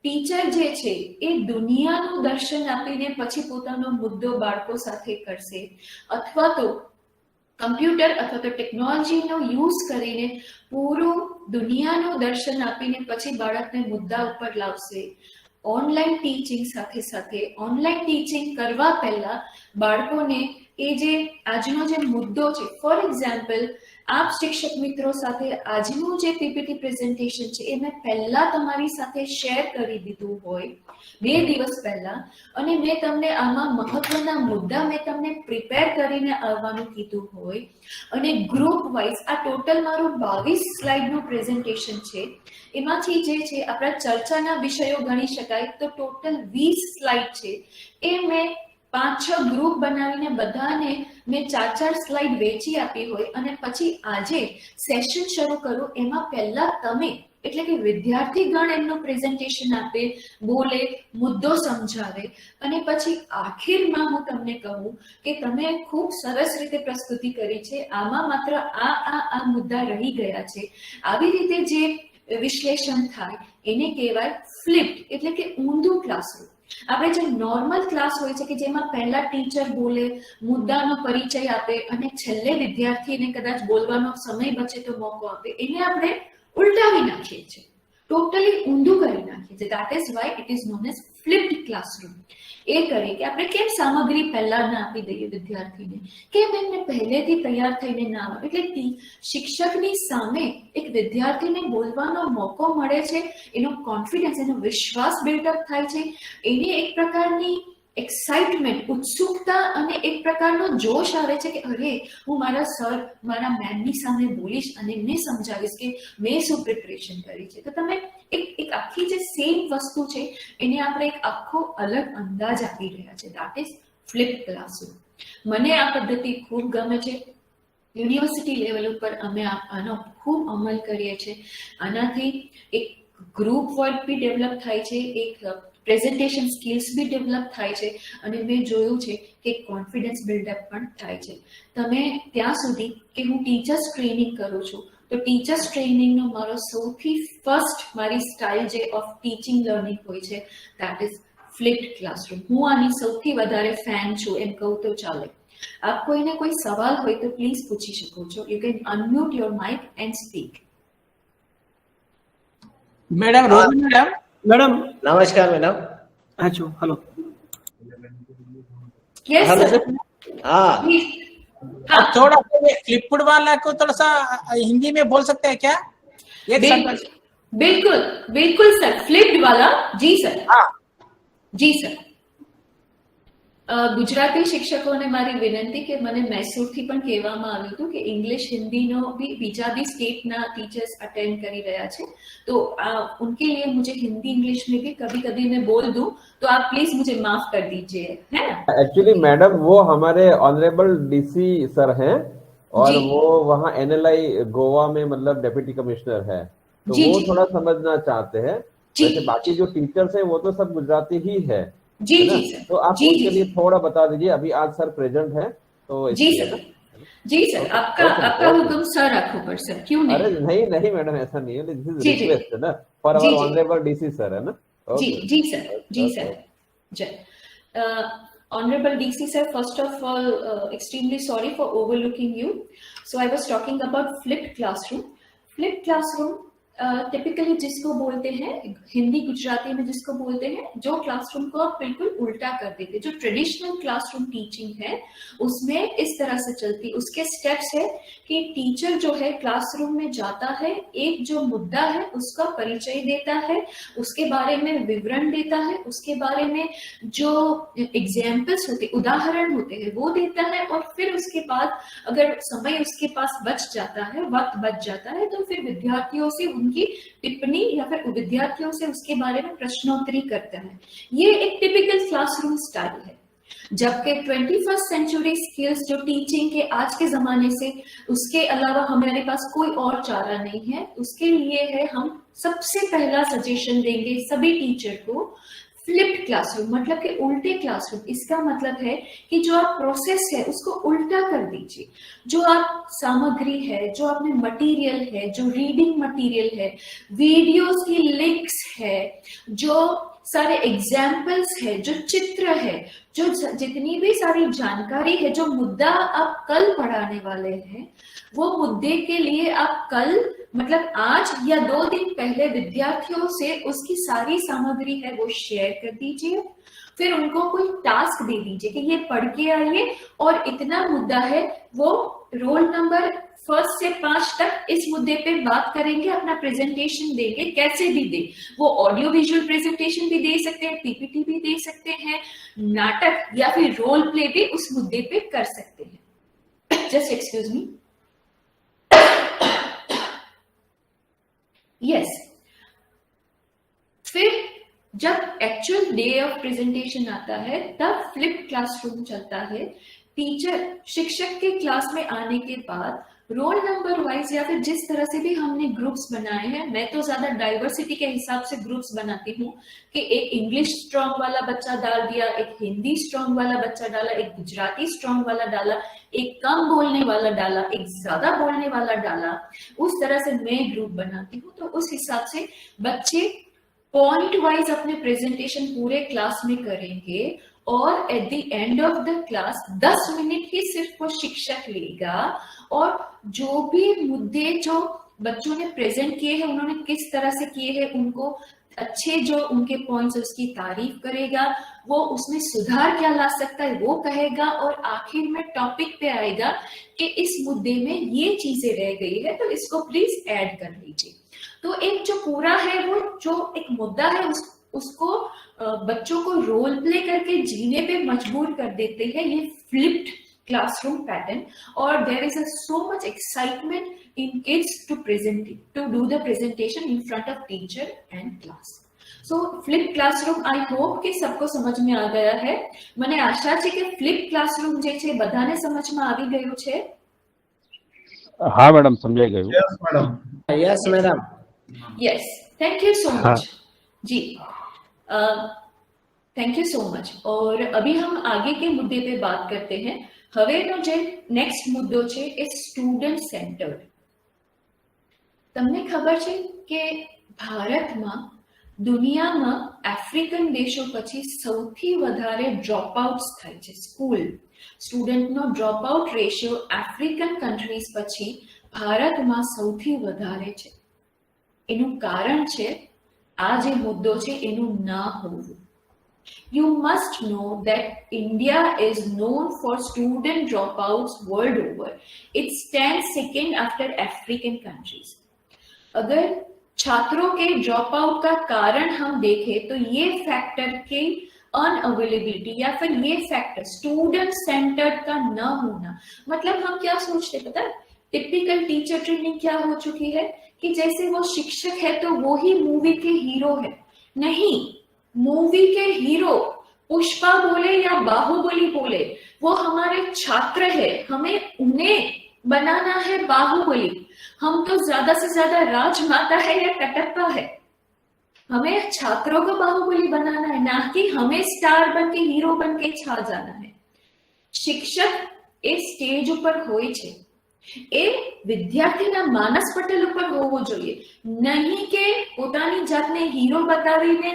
ટીચર જે છે એ દુનિયાનું દર્શન આપીને પછી પોતાનો મુદ્દો બાળકો સાથે કરશે, અથવા તો કમ્પ્યુટર અથવા તો ટેકનોલોજીનો યુઝ કરીને પૂરું દુનિયાનું દર્શન આપીને પછી બાળકને મુદ્દા ઉપર લાવશે. ઓનલાઈન ટીચિંગ સાથે સાથે ઓનલાઈન ટીચિંગ કરવા પહેલા બાળકોને એ જે આજનો જે મુદ્દો છે, ફોર એક્ઝામ્પલ આપ શિક્ષક મિત્રો સાથે આજનું જે પીપીટી પ્રેઝન્ટેશન છે એ મેં પહેલા તમારી સાથે શેર કરી દીધું હોય 2 દિવસ પહેલા, અને મેં તમને આમાં મહત્વના મુદ્દા મેં તમને પ્રિપેર કરીને આવવાનું કીધું હોય, અને ગ્રુપ વાઇઝ આ ટોટલ મારું 22 સ્લાઇડનું પ્રેઝન્ટેશન છે. એમાંથી જે છે આપણા ચર્ચાના વિષયો ગણી શકાય તો ટોટલ 20 સ્લાઇડ છે. એ મેં 5-6 ગ્રુપ બનાવીને બધાને મેં 4-4 સ્લાઇડ વેચી આપી હોય, અને પછી આજે સેશન શરૂ કરું એમાં પહેલા તમે એટલે કે વિદ્યાર્થી ગણ એમનું પ્રેઝન્ટેશન આપે, બોલે, મુદ્દો સમજાવે, અને પછી આખીરમાં હું તમને કહું કે તમે ખૂબ સરસ રીતે પ્રસ્તુતિ કરી છે, આમાં માત્ર આ મુદ્દા રહી ગયા છે. આવી રીતે જે વિશ્લેષણ થાય એને કહેવાય ફ્લિપ્ડ એટલે કે ઊંધું ક્લાસરૂમ. આપણે જે નોર્મલ ક્લાસ હોય છે કે જેમાં પહેલા ટીચર બોલે, મુદ્દાનો પરિચય આપે અને છેલ્લે વિદ્યાર્થીને કદાચ બોલવાનો સમય બચે તો મોકો આપે, એને આપણે ઉલટાવી નાખીએ છીએ, ટોટલી ઊંધું કરી નાખીએ છીએ. That is why it is known as flipped classroom. એ કરે કે આપણે કેમ સામગ્રી પહેલા ના આપી દઈએ વિદ્યાર્થીને, કેમ એમને પહેલેથી તૈયાર થઈને ના આવે, એટલે શિક્ષકની સામે એક વિદ્યાર્થીને બોલવાનો મોકો મળે છે, એનો કોન્ફિડન્સ, એનો વિશ્વાસ બિલ્ડઅપ થાય છે, એને એક પ્રકારની એક્સાઇટમેન્ટ, ઉત્સુકતા અને એક પ્રકારનો જોશ આવે છે કે અરે હું મારા સર, મારા મેમની સામે બોલીશ અને એમને સમજાવીશ કે મેં શું પ્રિપરેશન કરી છે. તો તમે એક આખી જે સેમ વસ્તુ છે એને આપણે એક આખો અલગ અંદાજ આપી રહ્યા છે. That is flip classroom. મને આ પદ્ધતિ ખૂબ ગમે છે. યુનિવર્સિટી લેવલ ઉપર અમે આનો ખૂબ અમલ કરીએ છીએ. આનાથી એક ગ્રુપ વર્ક બી ડેવલપ થાય છે, એક પ્રેઝન્ટેશન સ્કિલ્સ બી ડેવલપ થાય છે, અને મેં જોયું છે કે કોન્ફિડન્સ બિલ્ડઅપ પણ થાય છે. તમે ત્યાં સુધી કે હું ટીચર્સ ટ્રેનિંગ કરું છું, તો ટીચર્સ ટ્રેનિંગનો મારો સૌથી ફર્સ્ટ મારી સ્ટાઇલ જે ઓફ ટીચિંગ લર્નિંગ હોય છે દેટ ઇઝ ફ્લિપ્ડ ક્લાસરૂમ. હું આની સૌથી વધારે ફેન છું એમ કહું તો ચાલે. આપ કોઈને કોઈ સવાલ હોય તો પ્લીઝ પૂછી શકો છો. You can unmute your mike and speak. Madam Rosy madam madam नमस्कार मैडम. हाँ जी हेलो. Yes sir. हाँ अब थोड़ा फ्लिपड वाला को थोड़ा सा हिंदी में बोल सकते हैं क्या? एक sentence. बिल्कुल बिल्कुल सर. फ्लिप्ड वाला जी सर. हाँ જી સર. ગુજરાતી શિક્ષકોને મારી વિનંતી કે મને મૈસૂરથી પણ કહેવામાં આવ્યું હતું કે ઇંગ્લિશ हिंदीનો भी બીજા भी સ્ટેટના ટીચર્સ અટેન્ડ કરી રહ્યા છે, तो उनके लिए मुझे हिंदी इंग्लिश में भी कभी कभी मैं बोल दूं तो आप प्लीज मुझे माफ कर दीजिए, है ना. एक्चुअली मैडम वो हमारे ऑनरेबल डीसी सर हैं और जी. वो वहाँ एनएलआई गोवा में मतलब डेप्यूटी कमिश्नर है, तो जी, वो जी. थोड़ा समझना चाहते हैं. जी. वैसे बाकी जो टीचर्स हैं वो तो सब गुजराती ही है. जी है ना? जी सर. तो आप जी उसके जी लिए थोड़ा बता दीजिए. अभी आज सर प्रेजेंट है तो जी इसलिए सर. ना. जी सर. आपका ओके, आपका ओके. हुक्म सर रखो पर सर, क्यों अरे नहीं. नहीं नहीं मैडम ऐसा नहीं है, दिस इज जी, जी. रिक्वेस्ट है ना फॉर जी, आवर जी. ऑनरेबल डीसी सर, है ना. जी Okay. जी सर. जी Okay. सर. जय. Honorable DC sir, first of all, extremely sorry for overlooking you. So I was talking about flipped classroom. Flipped classroom typically जिसको बोलते हैं हिंदी गुजराती में जिसको बोलते हैं जो क्लासरूम को आप बिल्कुल उल्टा कर देते. जो ट्रेडिशनल क्लासरूम टीचिंग है उसमें इस तरह से चलती. उसके स्टेप्स है कि टीचर जो है क्लासरूम में जाता है, एक जो मुद्दा है उसका परिचय देता है, उसके बारे में विवरण देता है, उसके बारे में जो एग्जाम्पल्स होते उदाहरण होते हैं वो देता है, और फिर उसके बाद अगर समय उसके पास बच जाता है, वक्त बच जाता है, तो फिर विद्यार्थियों से उनकी टिप्पणी या फिर विद्यार्थियों से उसके बारे में प्रश्नोत्तरी करता है. ये एक टिपिकल क्लासरूम स्टाइल है. जबकि 21st सेंचुरी स्किल्स जो टीचिंग के आज के जमाने से उसके अलावा हमारे पास कोई और चारा नहीं है, उसके लिए है हम सबसे पहला सजेशन देंगे सभी टीचर को फ्लिप्ड क्लासरूम, मतलब कि उल्टे क्लासरूम. इसका मतलब है कि जो आप प्रोसेस है उसको उल्टा कर दीजिए. जो आप सामग्री है, जो आपने मटेरियल है, जो रीडिंग मटेरियल है, वीडियोस की लिंक्स है, जो सारे एग्जाम्पल्स है, जो चित्र है, जो जितनी भी सारी जानकारी है, जो मुद्दा आप कल पढ़ाने वाले हैं, वो मुद्दे के लिए आप कल मतलब आज या 2 दिन पहले विद्यार्थियों से उसकी सारी सामग्री है वो शेयर कर दीजिए. फिर उनको कोई टास्क दे दीजिए कि ये पढ़ के आइए और इतना मुद्दा है, वो रोल नंबर 1 से 5 तक इस मुद्दे पे बात करेंगे, अपना प्रेजेंटेशन देंगे, कैसे भी दे. वो ऑडियो विजुअल प्रेजेंटेशन भी दे सकते हैं, पीपीटी भी दे सकते हैं, नाटक या फिर रोल प्ले भी उस मुद्दे पे कर सकते हैं. Just excuse me. यस. फिर जब एक्चुअल डे ऑफ प्रेजेंटेशन आता है तब फ्लिप क्लासरूम चलता है. टीचर शिक्षक के क्लास में आने के बाद रोल नंबर वाइज या फिर जिस तरह से भी हमने ग्रुप्स बनाए हैं, मैं तो ज्यादा डाइवर्सिटी के हिसाब से ग्रुप्स बनाती हूँ कि एक इंग्लिश स्ट्रॉन्ग वाला बच्चा डाल दिया, एक हिंदी स्ट्रॉन्ग वाला बच्चा डाला, एक गुजराती स्ट्रॉन्ग वाला डाला, एक कम बोलने वाला डाला, एक ज्यादा बोलने वाला डाला. उस तरह से मैं ग्रुप बनाती हूँ. तो उस हिसाब से बच्चे पॉइंट वाइज अपने प्रेजेंटेशन पूरे क्लास में करेंगे और at the end of the class 10 मिनट ही सिर्फ वो शिक्षक लेगा और जो भी मुद्दे जो बच्चों ने प्रेजेंट किए हैं, उन्होंने किस तरह से किए हैं, उनको अच्छे जो उनके पॉइंट्स उसकी तारीफ करेगा, वो उसमें सुधार क्या ला सकता है वो कहेगा, और आखिर में टॉपिक पे आएगा कि इस मुद्दे में ये चीजें रह गई है तो इसको प्लीज ऐड कर लीजिए. तो एक जो पूरा है वो जो एक मुद्दा है उसको बच्चों को रोल प्ले करके जीने पे मजबूर कर देते हैं ये flipped classroom pattern, or there is so much excitement in kids to do the presentation in front of teacher and class. So flip classroom I hope કે सबको समझ में आ गया है. મને આશા છે કે flip classroom જે છે બધાને સમજમાં આવી ગયું છે. हाँ मैडम समझाई गई। Yes madam. Yes madam. Yes, thank you so हाँ। मच जी, थैंक यू सो मच। और अभी हम आगे के मुद्दे पे बात करते हैं। हवेनो जे नेक्स्ट मुद्दो છે એ સ્ટુડન્ટ સેન્ટર્ડ। તમને ખબર છે કે ભારતમાં દુનિયામાં આફ્રિકન દેશો પછી સૌથી વધારે ડ્રોપઆઉટ્સ થાય છે સ્કૂલ સ્ટુડન્ટનો ડ્રોપઆઉટ રેશિયો આફ્રિકન કન્ટ્રીઝ પછી ભારતમાં સૌથી વધારે છે। એનું કારણ છે આ જે મુદ્દો છે એનું ના હોવું। You must know that India is known for student dropouts world over. It stands second after African countries. अगर छात्रों के ड्रॉप आउट का कारण हम देखें तो ये फैक्टर के अनअवेलेबिलिटी या फिर ये फैक्टर स्टूडेंट सेंटर्ड का न होना। मतलब हम क्या सोचते पता है, टिपिकल टीचर ट्रेनिंग क्या हो चुकी है कि जैसे वो शिक्षक है तो वो ही मूवी के हीरो है। नहीं, मूवी के हीरो पुष्पा बोले या बाहुबली बोले वो हमारे छात्र है, हमें उन्हें बनाना है बाहुबली। हम तो ज्यादा से ज्यादा राजमाता है या कटप्पा है, हमें छात्रों को बाहुबली बनाना है, ना कि हमें स्टार बन के हीरो बन के छा जाना है। शिक्षक ए स्टेज पर होय छे એ વિદ્યાર્થીના માનસ પટલ ઉપર હોવો જોઈએ, નહીં કે પોતાની જાતને હીરો બતાવીને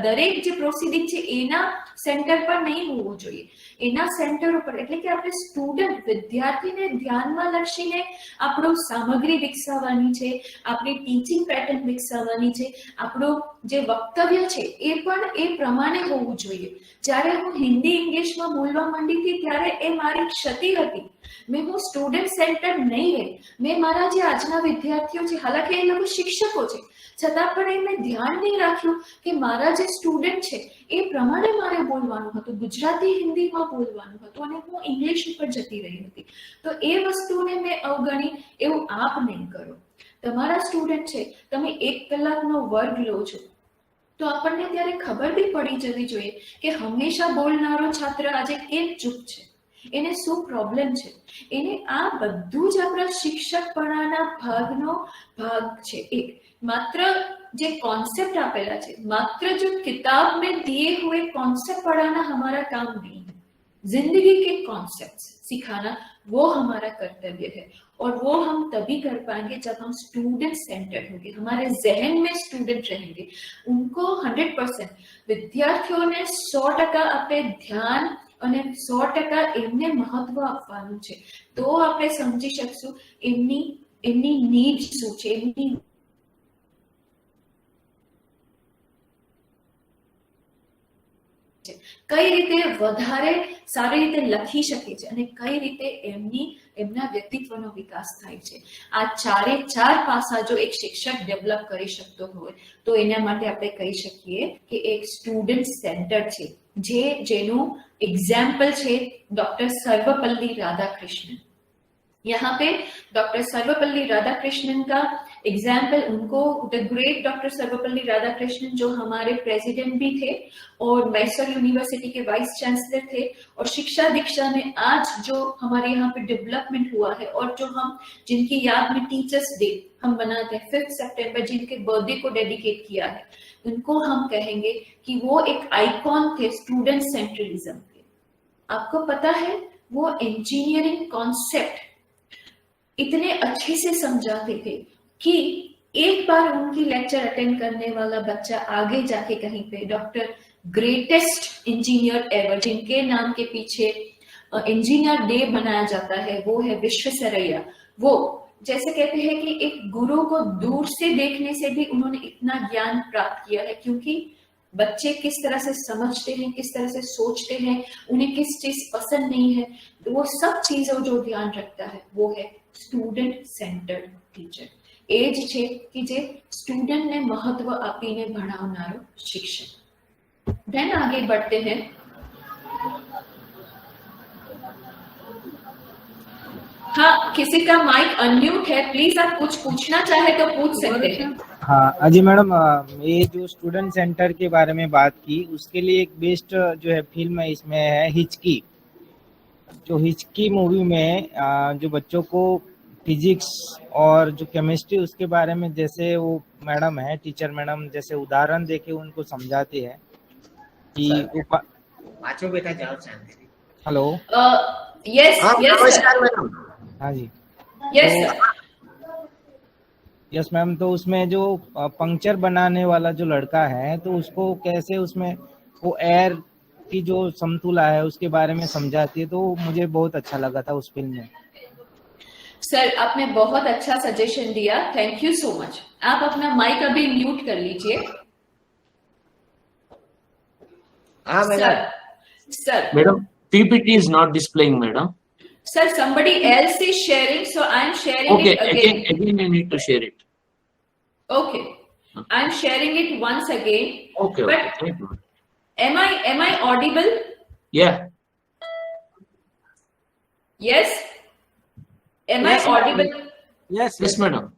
દરેક જે પ્રોસિડિંગ છે એના સેન્ટર પર નહીં હોવો જોઈએ, એના સેન્ટર ઉપર। એટલે કે આપણે સ્ટુડન્ટ વિદ્યાર્થીને ધ્યાનમાં લક્ષીને આપણો સામગ્રી વિકસાવવાની છે, આપણી ટીચિંગ પેટર્ન વિકસાવવાની છે, આપણો જે વક્તવ્ય છે એ પણ એ પ્રમાણે હોવું જોઈએ। જ્યારે હું હિન્દી ઇંગ્લિશમાં બોલવા માંડી હતી ત્યારે એ મારી ક્ષતિ હતી। मैं वो स्टूडेंट सेंटर नहीं है, मैं मारा जे आजना विद्यार्थियों छे, हालांकि ए लोग शिक्षको छे छतां पण मैं ध्यान नहीं राख्યું કે મારા જે સ્ટુડન્ટ છે એ પ્રમાણે મારે બોલવાનું હતું, ગુજરાતી હિન્દીમાં બોલવાનું હતું અને હું ઇંગ્લિશ ઉપર જતી રહી હતી। તો એ વસ્તુને મેં અવગણી, એવું આપ નહીં કરો। તમારા સ્ટુડન્ટ છે, તમે 1 કલાકનો વર્ગ લો છો તો આપણને ત્યારે ખબર બી પડી જવી જોઈએ કે હંમેશા બોલનારો છાત્ર આજે કેમ ચૂપ છે, એને શું પ્રોબ્લેમ છે। એને આ બધું જ આપણા શિક્ષકપણાના ભાગનો ભાગ છે। એક માત્ર જે कॉन्सेप्ट आपेला છે, मात्र जो किताब में दिए हुए कॉन्सेप्ट पढ़ाना हमारा काम नहीं है, जिंदगी के कॉन्सेप्ट्स सिखाना वो हमारा कर्तव्य है। और वो हम तभी कर पाएंगे जब हम स्टूडेंट सेंटर होंगे, हमारे जहन में स्टूडेंट रहेंगे, उनको 100% विद्यार्थियों ने 100% अपने ध्यान અને 100% એમને મહત્વ આપવાનું છે। તો આપણે સમજી શકશું એમની નીડ શું છે, એમની કઈ રીતે વધારે સારી રીતે લખી શકે છે અને કઈ રીતે એમના વ્યક્તિત્વનો વિકાસ થાય છે। આ ચારે ચાર પાસા જો એક શિક્ષક ડેવલપ કરી શકતો હોય તો એના માટે આપણે કહી શકીએ કે એક સ્ટુડન્ટ સેન્ટર છે, જેનું एग्जाम्पल छे डॉक्टर सर्वपल्ली राधाकृष्णन। यहाँ पे डॉक्टर सर्वपल्ली राधाकृष्णन का एग्जाम्पल, उनको the great doctor Sarvepalli Radhakrishnan जो हमारे प्रेसिडेंट भी थे और मैसूर यूनिवर्सिटी के वाइस चांसलर थे, और शिक्षा दीक्षा में आज जो हमारे यहाँ पे डेवलपमेंट हुआ है और जो हम जिनकी याद में टीचर्स डे हम बनाते हैं 5 सितंबर, जिनके बर्थडे को डेडिकेट किया है, उनको हम कहेंगे कि वो एक आइकॉन थे स्टूडेंट सेंट्रलिज्म के। आपको पता है वो इंजीनियरिंग कॉन्सेप्ट इतने अच्छे से समझाते थे कि एक बार उनकी लेक्चर अटेंड करने वाला बच्चा आगे जाके कहीं पे डॉक्टर ग्रेटेस्ट इंजीनियर एवर, जिनके नाम के पीछे इंजीनियर डे बनाया जाता है, वो है विश्वेश्वरैया। वो जैसे कहते हैं कि एक गुरु को दूर से देखने से भी उन्होंने इतना ज्ञान प्राप्त किया है, क्योंकि बच्चे किस तरह से समझते हैं, किस तरह से सोचते हैं, उन्हें किस चीज पसंद नहीं है, तो वो सब चीजों जो ध्यान रखता है वो है स्टूडेंट सेंटर्ड टीचर। ए ज छे कि जे स्टूडेंट ने महत्व आपीने भणावनारो शिक्षक। देन आगे बढ़ते हैं। हाँ, किसी का माइक अनम्यूट है, प्लीज आप कुछ पूछना चाहे तो पूछ सकते हैं। हाँ अजी मैडम, ये जो स्टूडेंट सेंटर के बारे में बात की, उसके लिए एक बेस्ट जो है फिल्म है इसमें है हिचकी। जो हिचकी मूवी में जो बच्चों को फिजिक्स और जो केमिस्ट्री उसके बारे में जैसे वो मैडम है, टीचर मैडम, जैसे उदाहरण देके उनको समझाती है कि पाँचों बेटा जाओ शांति। हेलो, यस यस नमस्कार मैडम। हाँ जी, यस यस मैम। तो उसमें जो पंक्चर बनाने वाला जो लड़का है, तो उसको कैसे उसमें वो एयर की जो समतुला है उसके बारे में समझाती है, तो मुझे बहुत अच्छा लगा था उस फिल्म में। सर, आपने बहुत अच्छा सजेशन दिया, थैंक यू सो मच। आप अपना माइक अभी म्यूट कर लीजिए। हाँ madam. Sir Madam, PPT is not displaying, madam. sir, somebody else is sharing, so I am sharing Okay, it again. again you need to share it. Okay, I am sharing it once again. Okay, But okay, thank you. am I audible? Yeah, Yes. Am Yes, I audible? Yes, yes, madam.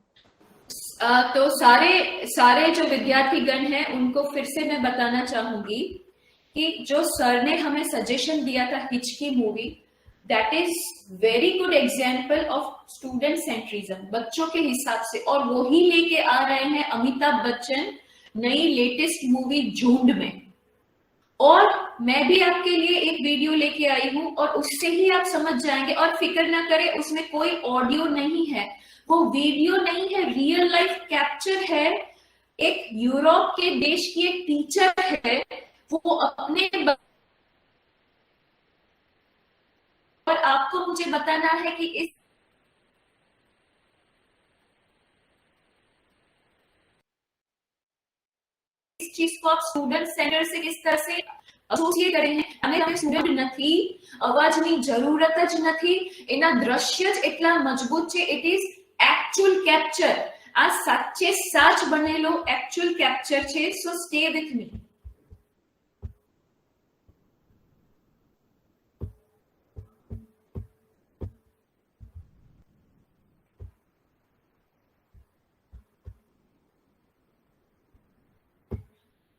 तो सारे जो विद्यार्थी गण हैं उनको फिर से मैं बताना चाहूंगी कि जो सर ने हमें सजेशन दिया था हिचकी movie, that is very good example of student centrism, बच्चों के हिसाब से। और वो ही लेके आ रहे हैं अमिताभ बच्चन नई लेटेस्ट मूवी झुंड में। और मैं भी आपके लिए एक वीडियो लेके आई हूं और उससे ही आप समझ जाएंगे। और फिक्र ना करें, उसमें कोई ऑडियो नहीं है, वो वीडियो नहीं है, रियल लाइफ कैप्चर है। एक यूरोप के देश की एक टीचर है, वो अपने और आपको मुझे बताना है कि इस चीज को आप स्टूडेंट सेंटर से किस तरह से એસોસિએટ કરે છે। અમે સ્ટુડન્ટ નથી, અવાજની જરૂરત જ નથી, એના દ્રશ્ય જ એટલા મજબૂત છે। ઇટ ઇઝ एक्चुअल कैप्चर, आ साचे साच बनेलो एक्चुअल कैप्चर छे। So stay with me.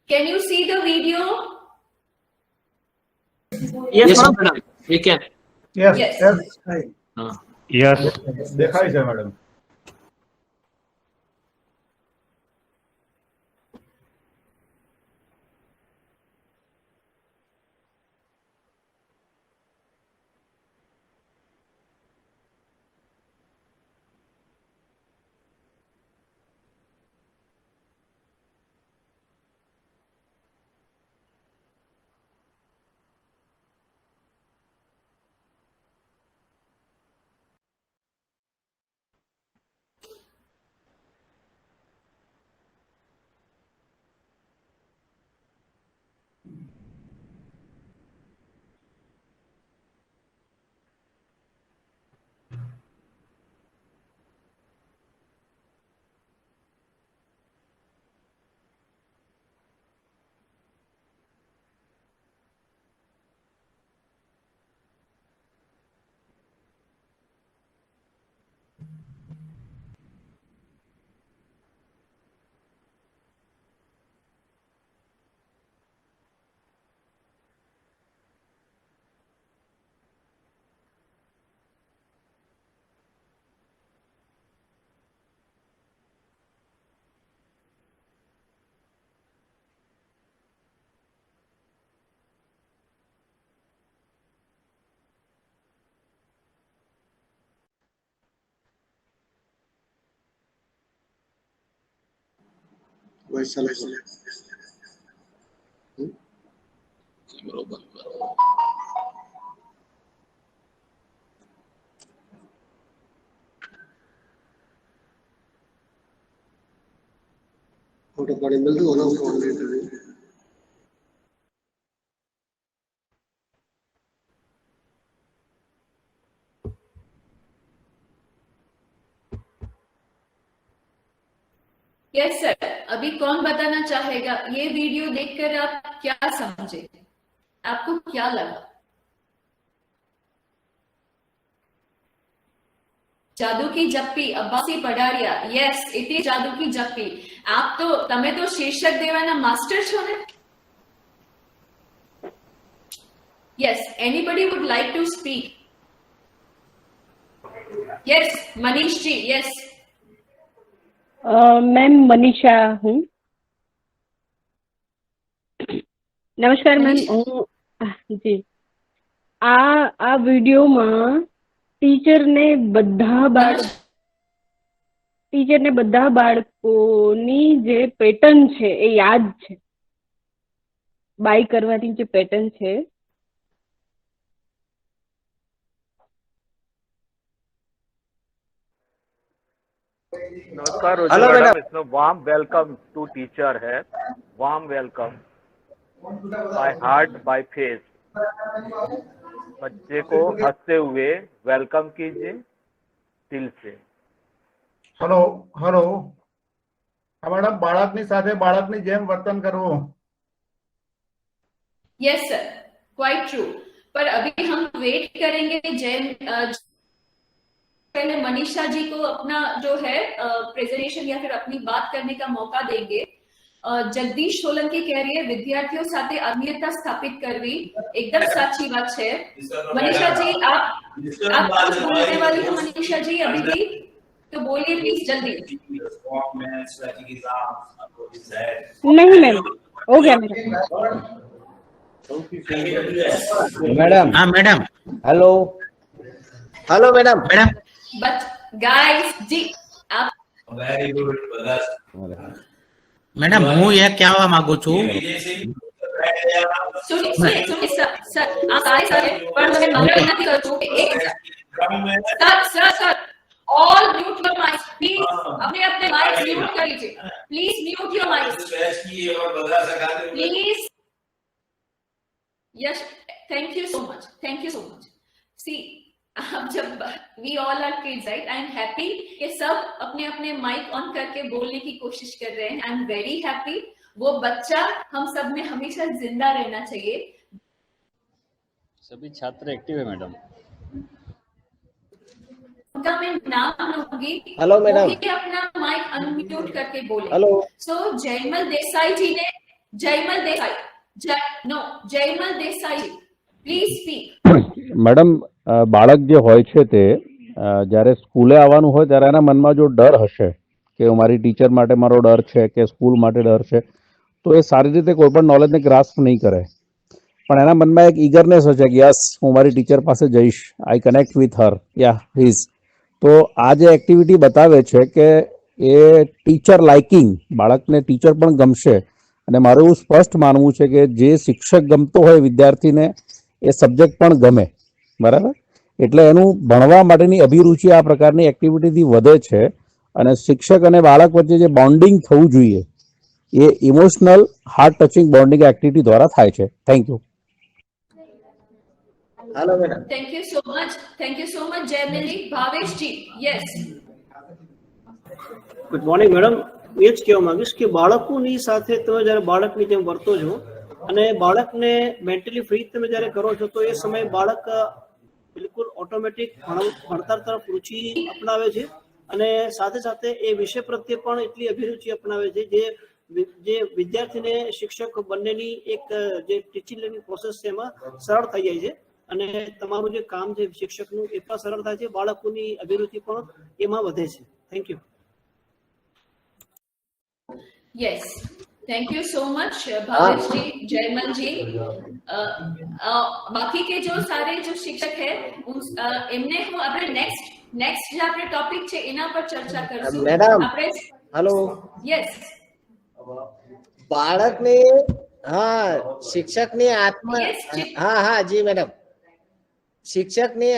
Can you see the video? Yes, madam. We can. Yes. Yes. Yes. દેખાય છે મેડમ। फोटो पड़े मिलते हो ना उसको। यस सर, अभी कौन बताना चाहेगा ये वीडियो देखकर आप क्या समझे, आपको क्या लगा? जादू की जप्पी, Abbasi Padariya. Yes, it is जादू की जप्पी। आप तो तमे तो शीर्षक देवाना मास्टर छो ने। Yes, anybody would like to speak? Yes, Manish ji, yes. Ma'am Manisha हूँ. નમસ્કાર મેમ, હું જી આ વિડીયોમાં ટીચરને બધા બાળકોની જે પેટર્ન છે એ યાદ છે. બાય કરવાની જે પેટર્ન છે नमस्कार रोजी मैडम, इसमें वार्म वेलकम टू टीचर है. Warm welcome by heart by face. बच्चे को हंसते हुए वेलकम कीजिए दिल से. Hello hello. હા મેડમ, બાળકની સાથે બાળકની જેમ વર્તન કરવું. Yes sir, quite true. पर अभी हम वेट करेंगे जय पहले मनीषा जी को अपना जो है प्रेजेंटेशन या फिर अपनी बात करने का मौका देंगे. जगदीश सोलंकी कह रही है विद्यार्थियों साथे आत्मीयता स्थापित करवी एकदम साची बात है. मनीषा जी आप कुछ बोलने वाली हो मनीषा जी अभी भी, तो बोलिए प्लीज जल्दी. नहीं मैम, हो गया मैडम. हाँ madam. Hello hello madam. Madam but guys जी आप वेरी गुड. मैडम હું એ કહેવા માંગુ છું. सुनिए सर आप आए सर पर मैं मना नहीं कर दूं एक sir all mute your mic please. अपने माइक म्यूट कर लीजिए please. Mute your mic please. Yes, thank you so much. See अब जब we all are kids right, I am happy कि सब अपने अपने माइक ऑन करके बोलने की कोशिश कर रहे हैं. I am very happy. वो बच्चा हम सब में हमेशा जिंदा रहना चाहिए. सभी छात्र एक्टिव है मैडम. उनका मैं नाम लूंगी. Hello madam. वो भी अपना माइक अनम्यूट करके बोले. हेलो. सो जयमल देसाई जी ने Jaymal Desai please speak. Madam, બાળક જે હોય છે તે જ્યારે સ્કૂલે આવવાનું હોય ત્યારે એના મનમાં જો ડર હશે કે મારી ટીચર માટે મારો ડર છે કે સ્કૂલ માટે ડર છે, તો એ સારી રીતે કોઈ પણ નોલેજને ગ્રાસ્પ નહીં કરે. પણ એના મનમાં એક ઈગરનેસ હશે કે યસ હું મારી ટીચર પાસે જઈશ, આઈ કનેક્ટ વિથ હર યા હિઝ. તો આ જે એક્ટિવિટી બતાવે છે કે એ ટીચર લાઇકિંગ, બાળકને ટીચર પણ ગમશે. અને મારું એવું સ્પષ્ટ માનવું છે કે જે શિક્ષક ગમતો હોય વિદ્યાર્થીને એ સબ્જેક્ટ પણ ગમે. બરાબર? એટલે એનું ભણવા માટેની અભિરુચિ આ પ્રકારની એક્ટિવિટીથી વધે છે. અને શિક્ષક અને બાળક વચ્ચે જે બોન્ડિંગ થવું જોઈએ એ emotional heart touching bonding activity દ્વારા થાય છે. Thank you. Hello madam. Thank you so much Jaymal ji. Bhavesh ji yes. Good morning madam. એ જ કહેવા માંગીશ કે બાળકોની સાથે તમે જ્યારે બાળકની જેમ વર્તો છો અને બાળકને મેન્ટલી ફ્રી તમે જ્યારે કરો છો તો એ સમયે બાળક બિલકુલ ઓટોમેટિક ભણતર તરફ રુચિ અપનાવે છે અને સાથે સાથે એ વિષય પ્રત્યે પણ એટલી અભિરુચિ અપનાવે છે જે વિદ્યાર્થીને શિક્ષક બંનેની એક જે ટીચિંગ લર્નિંગ પ્રોસેસ છે એમાં સરળ થઈ જાય છે અને તમારું જે કામ છે શિક્ષકનું એ પણ સરળ થાય છે. બાળકોની અભિરુચિ પણ એમાં વધે છે. Thank you. Yes, thank you so much Bhavesh ji, Jaymal ji. बाकी के जो सारे जो शिक्षक है એમને હું આપણે નેક્સ્ટ જે આપણે ટોપિક છે એના પર ચર્ચા કરશું. મેડમ આપણે હેલો. યસ. બાળકને શિક્ષકની હા જી મેડમ. શિક્ષકની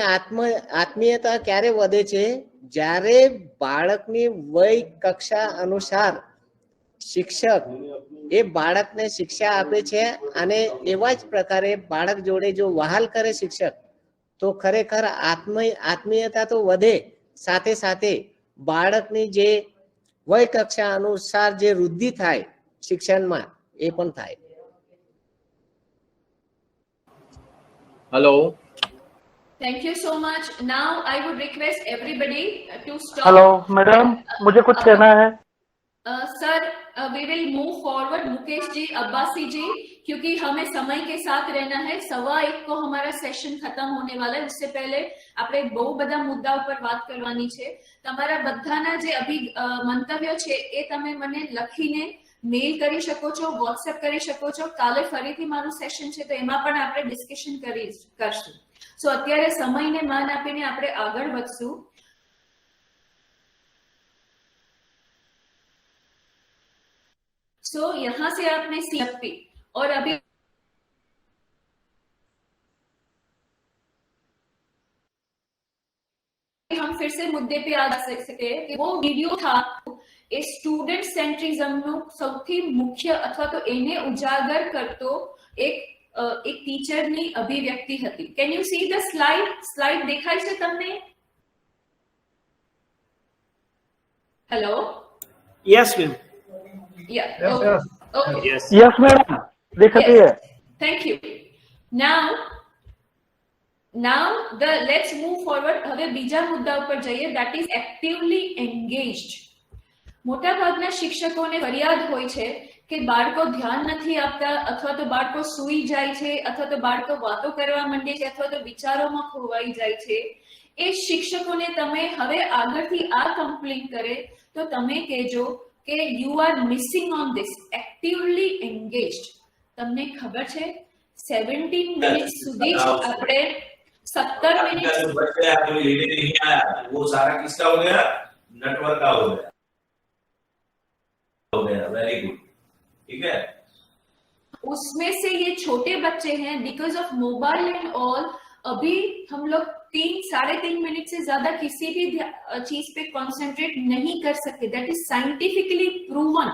આત્મીયતા ક્યારે વધે છે? જ્યારે બાળકની વય કક્ષા અનુસાર શિક્ષક એ બાળકને શિક્ષા આપે છે અને એવા જ પ્રકારે બાળક જોડે જો વહાલ કરે શિક્ષક તો ખરેખર આત્મીયતા તો વધે, સાથે સાથે બાળકની જે વય કક્ષા અનુસાર જે વૃદ્ધિ થાય શિક્ષણમાં એ પણ થાય. Hello. Thank you so much. Now I would request everybody to stop. Hello madam, मुझे कुछ कहना है. Sir, we will move forward. Mukesh ji, Abbasi ji, क्योंकि हमें समय के साथ रहना है। 1:15 को हमारा सेशन खत्म होने वाला है। उससे पहले આપણે બહુ બધા મુદ્દા ઉપર વાત કરવાની છે। તમારા બધાના જે મંતવ્યો છે એ તમે મને લખીને મેલ કરી શકો છો, વોટ્સએપ કરી શકો છો। કાલે ફરીથી મારું સેશન છે તો એમાં પણ આપણે ડિસ્કશન કરશું। સો અત્યારે સમયને માન આપીને આપણે આગળ વધશું। सो यहाँ से आपने सीएफपी और अभी हम फिर से मुद्दे पे आ सकते हैं कि वो वीडियो था એ સ્ટુડન્ટ સેન્ટ્રિઝમનો સૌથી મુખ્ય અથવા તો એને ઉજાગર કરતો એક ટીચરની અભિવ્યક્તિ હતી। Can you see the slide દેખાય છે તમને? Hello, yes ma'am. Yes madam, दिखती है। Thank you. Now let's move forward। હવે બીજા મુદ્દા ઉપર જઈએ, that is actively engaged। મોટા ભાગના શિક્ષકોને ફરિયાદ હોય છે કે બાળકો ધ્યાન નથી આપતા, અથવા તો બાળકો સૂઈ જાય છે, અથવા તો બાળકો વાતો કરવા માંડે છે, અથવા તો વિચારોમાં ખોવાઈ જાય છે। એ શિક્ષકોને તમે હવે આગળથી આ કમ્પ્લેન કરે તો તમે કહેજો કે you are missing on this, actively engaged। તમને ખબર છે 17 મિનિટ સુધી આપણે 17 મિનિટ वो सारा किसका हो गया? नेटवर्क का हो गया। वेरी गुड, ठीक है। उसमें से ये छोटे बच्चे हैं, because of mobile and all अभी हम लोग 3-3.5 मिनट से ज्यादा किसी भी चीज पे कंसंट्रेट नहीं कर सकते। That is scientifically proven.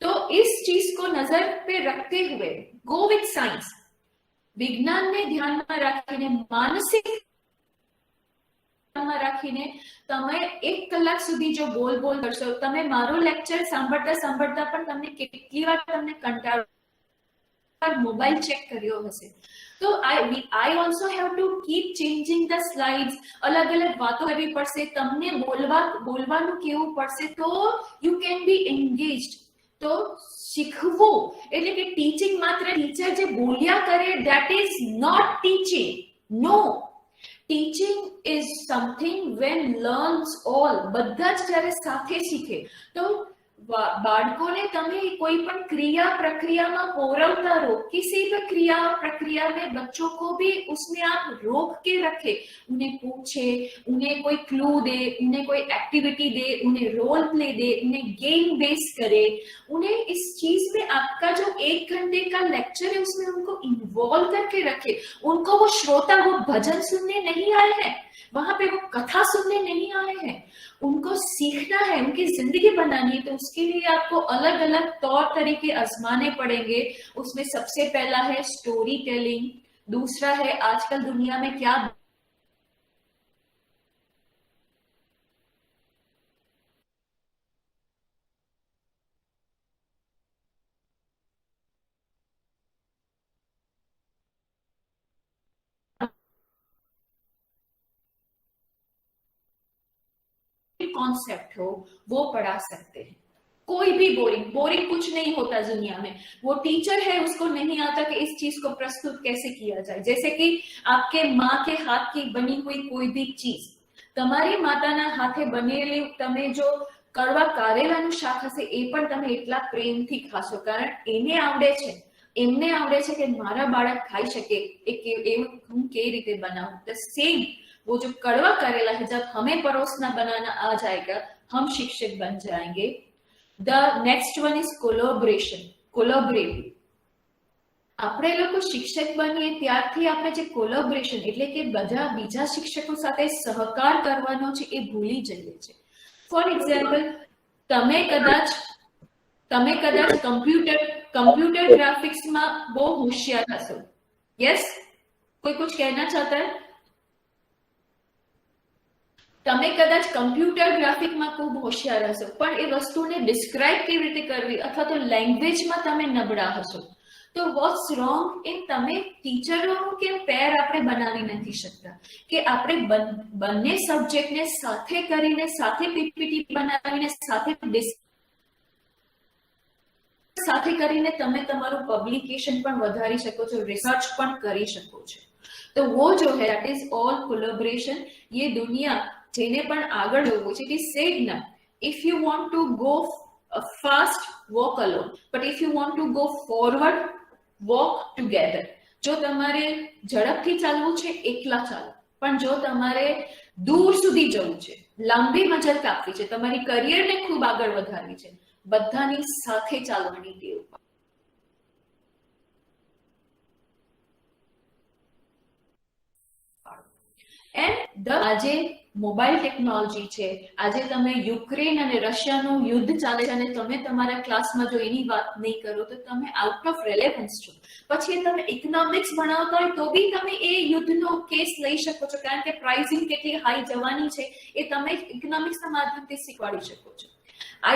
तो इस चीज को नजर पे रखते हुए गो विथ साइंस। विज्ञान ने ध्यान में राखीने, मानसिक રાખીને તમે 1 કલાક સુધી જો બોલ કરશો, તમે મારો લેક્ચર સાંભળતા પણ તમને કેટલી વાર તમને કંટાળો મોબાઈલ ચેક કર્યો હશે। તો I also have to keep changing the slides। અલગ અલગ વાતો કરવી પડશે, તમને બોલવાનું કેવું પડશે, તો you can be engaged। તો શીખવું એટલે કે ટીચિંગ માત્ર ટીચર જે બોલ્યા કરે, that is not teaching। No, teaching is something when learns all। બધા જ જ્યારે સાથે શીખે તો बाળકોને તમે कोई पण क्रिया प्रक्रिया में पौरवता रहो। किसी भी क्रिया प्रक्रिया में बच्चों को भी उसमें आप रोक के रखे, उन्हें पूछे, उन्हें कोई क्लू दे, उन्हें कोई एक्टिविटी दे, उन्हें रोल प्ले दे, उन्हें गेम बेस करे, उन्हें इस चीज में आपका जो 1 घंटे का लेक्चर है उसमें उनको इन्वॉल्व करके रखे। उनको वो श्रोता, वो भजन सुनने नहीं आए हैं, वहां पे वो कथा सुनने नहीं आए हैं, उनको सीखना है, उनकी जिंदगी बनानी है। तो उसके लिए आपको अलग अलग तौर तरीके आजमाने पड़ेंगे। उसमें सबसे पहला है स्टोरी टेलिंग, दूसरा है आजकल दुनिया में क्या कॉन्सेप्ट हो वो पढ़ा सकते हैं। कोई भी बोरिंग कुछ नहीं होता दुनिया में। वो टीचर है उसको नहीं आता कि इस चीज को प्रस्तुत कैसे किया जाए। जैसे कि आपके माँ के हाथ की बनी हुई कोई भी चीज, તમારી માતાના હાથે બનેલી તમે જો કડવા કારેલાનું શાક હશે એ પણ તમે એટલા પ્રેમથી ખાશો, કારણ એને આવડે છે, એમને આવડે છે કે મારા બાળક ખાઈ શકે એવું હું કેવી રીતે બનાવું। ધ સેમ वो जो कड़वा करेला है, जब हमें परोसना बनाना आ जाएगा हम शिक्षक बन जाएंगे। The next one is collaboration, collaborative. આપણે લોકો શિક્ષક બનીએ ત્યારથી આપણે જે કોલેબોરેશન એટલે કે બધા બીજા શિક્ષકો સાથે સહકાર કરવાનો છે એ ભૂલી જઈએ છે। ફોર એક્ઝામ્પલ, તમે કદાચ કમ્પ્યુટર ગ્રાફિક્સમાં બહુ હોશિયાર હશો। યસ, કોઈ कुछ कहना चाहता है? તમે કદાચ કમ્પ્યુટર ગ્રાફિકમાં ખૂબ હોશિયાર હશો, પણ એ વસ્તુને ડિસ્ક્રાઇબ કેવી રીતે કરવી અથવા તો લેંગ્વેજમાં તમે નબળા હશો। તો વોટ્સ રોંગ ઇન તમે ટીચરોનું કે પેર આપણે બનાવી નથી શકતા કે આપણે બંને સબ્જેક્ટને સાથે કરીને, સાથે પીપીટી બનાવીને, સાથે સાથે કરીને તમે તમારું પબ્લિકેશન પણ વધારી શકો છો, રિસર્ચ પણ કરી શકો છો. તો वो जो है that is all collaboration. ये दुनिया જેને પણ આગળ વધવું છે, it is said na, if you want to go fast walk alone, but if you want to go forward walk together. જો તમારે ઝડપથી ચાલવું છે એકલા ચાલો, પણ જો તમારે દૂર સુધી જવું છે, લાંબી મજલ કાપવી છે, તમારી કરિયરને ખૂબ આગળ વધારવી છે, બધાની સાથે ચાલવાની ટેવ. એન્ડ આજે મોબાઈલ ટેકનોલોજી છે, આજે તમે યુક્રેન અને રશિયાનું યુદ્ધ ચાલે છે અને તમે તમારા ક્લાસમાં જો એની વાત નહીં કરો તો તમે આઉટ ઓફ રેલેવન્સ છો. પછી તમે ઇકોનોમિક્સ ભણાવતા હોય તો બી તમે એ યુદ્ધનો કેસ લઈ શકો છો, કારણ કે પ્રાઇસિંગ કેટલી હાઈ જવાની છે એ તમે ઇકોનોમિક્સના માધ્યમથી શીખવાડી શકો છો.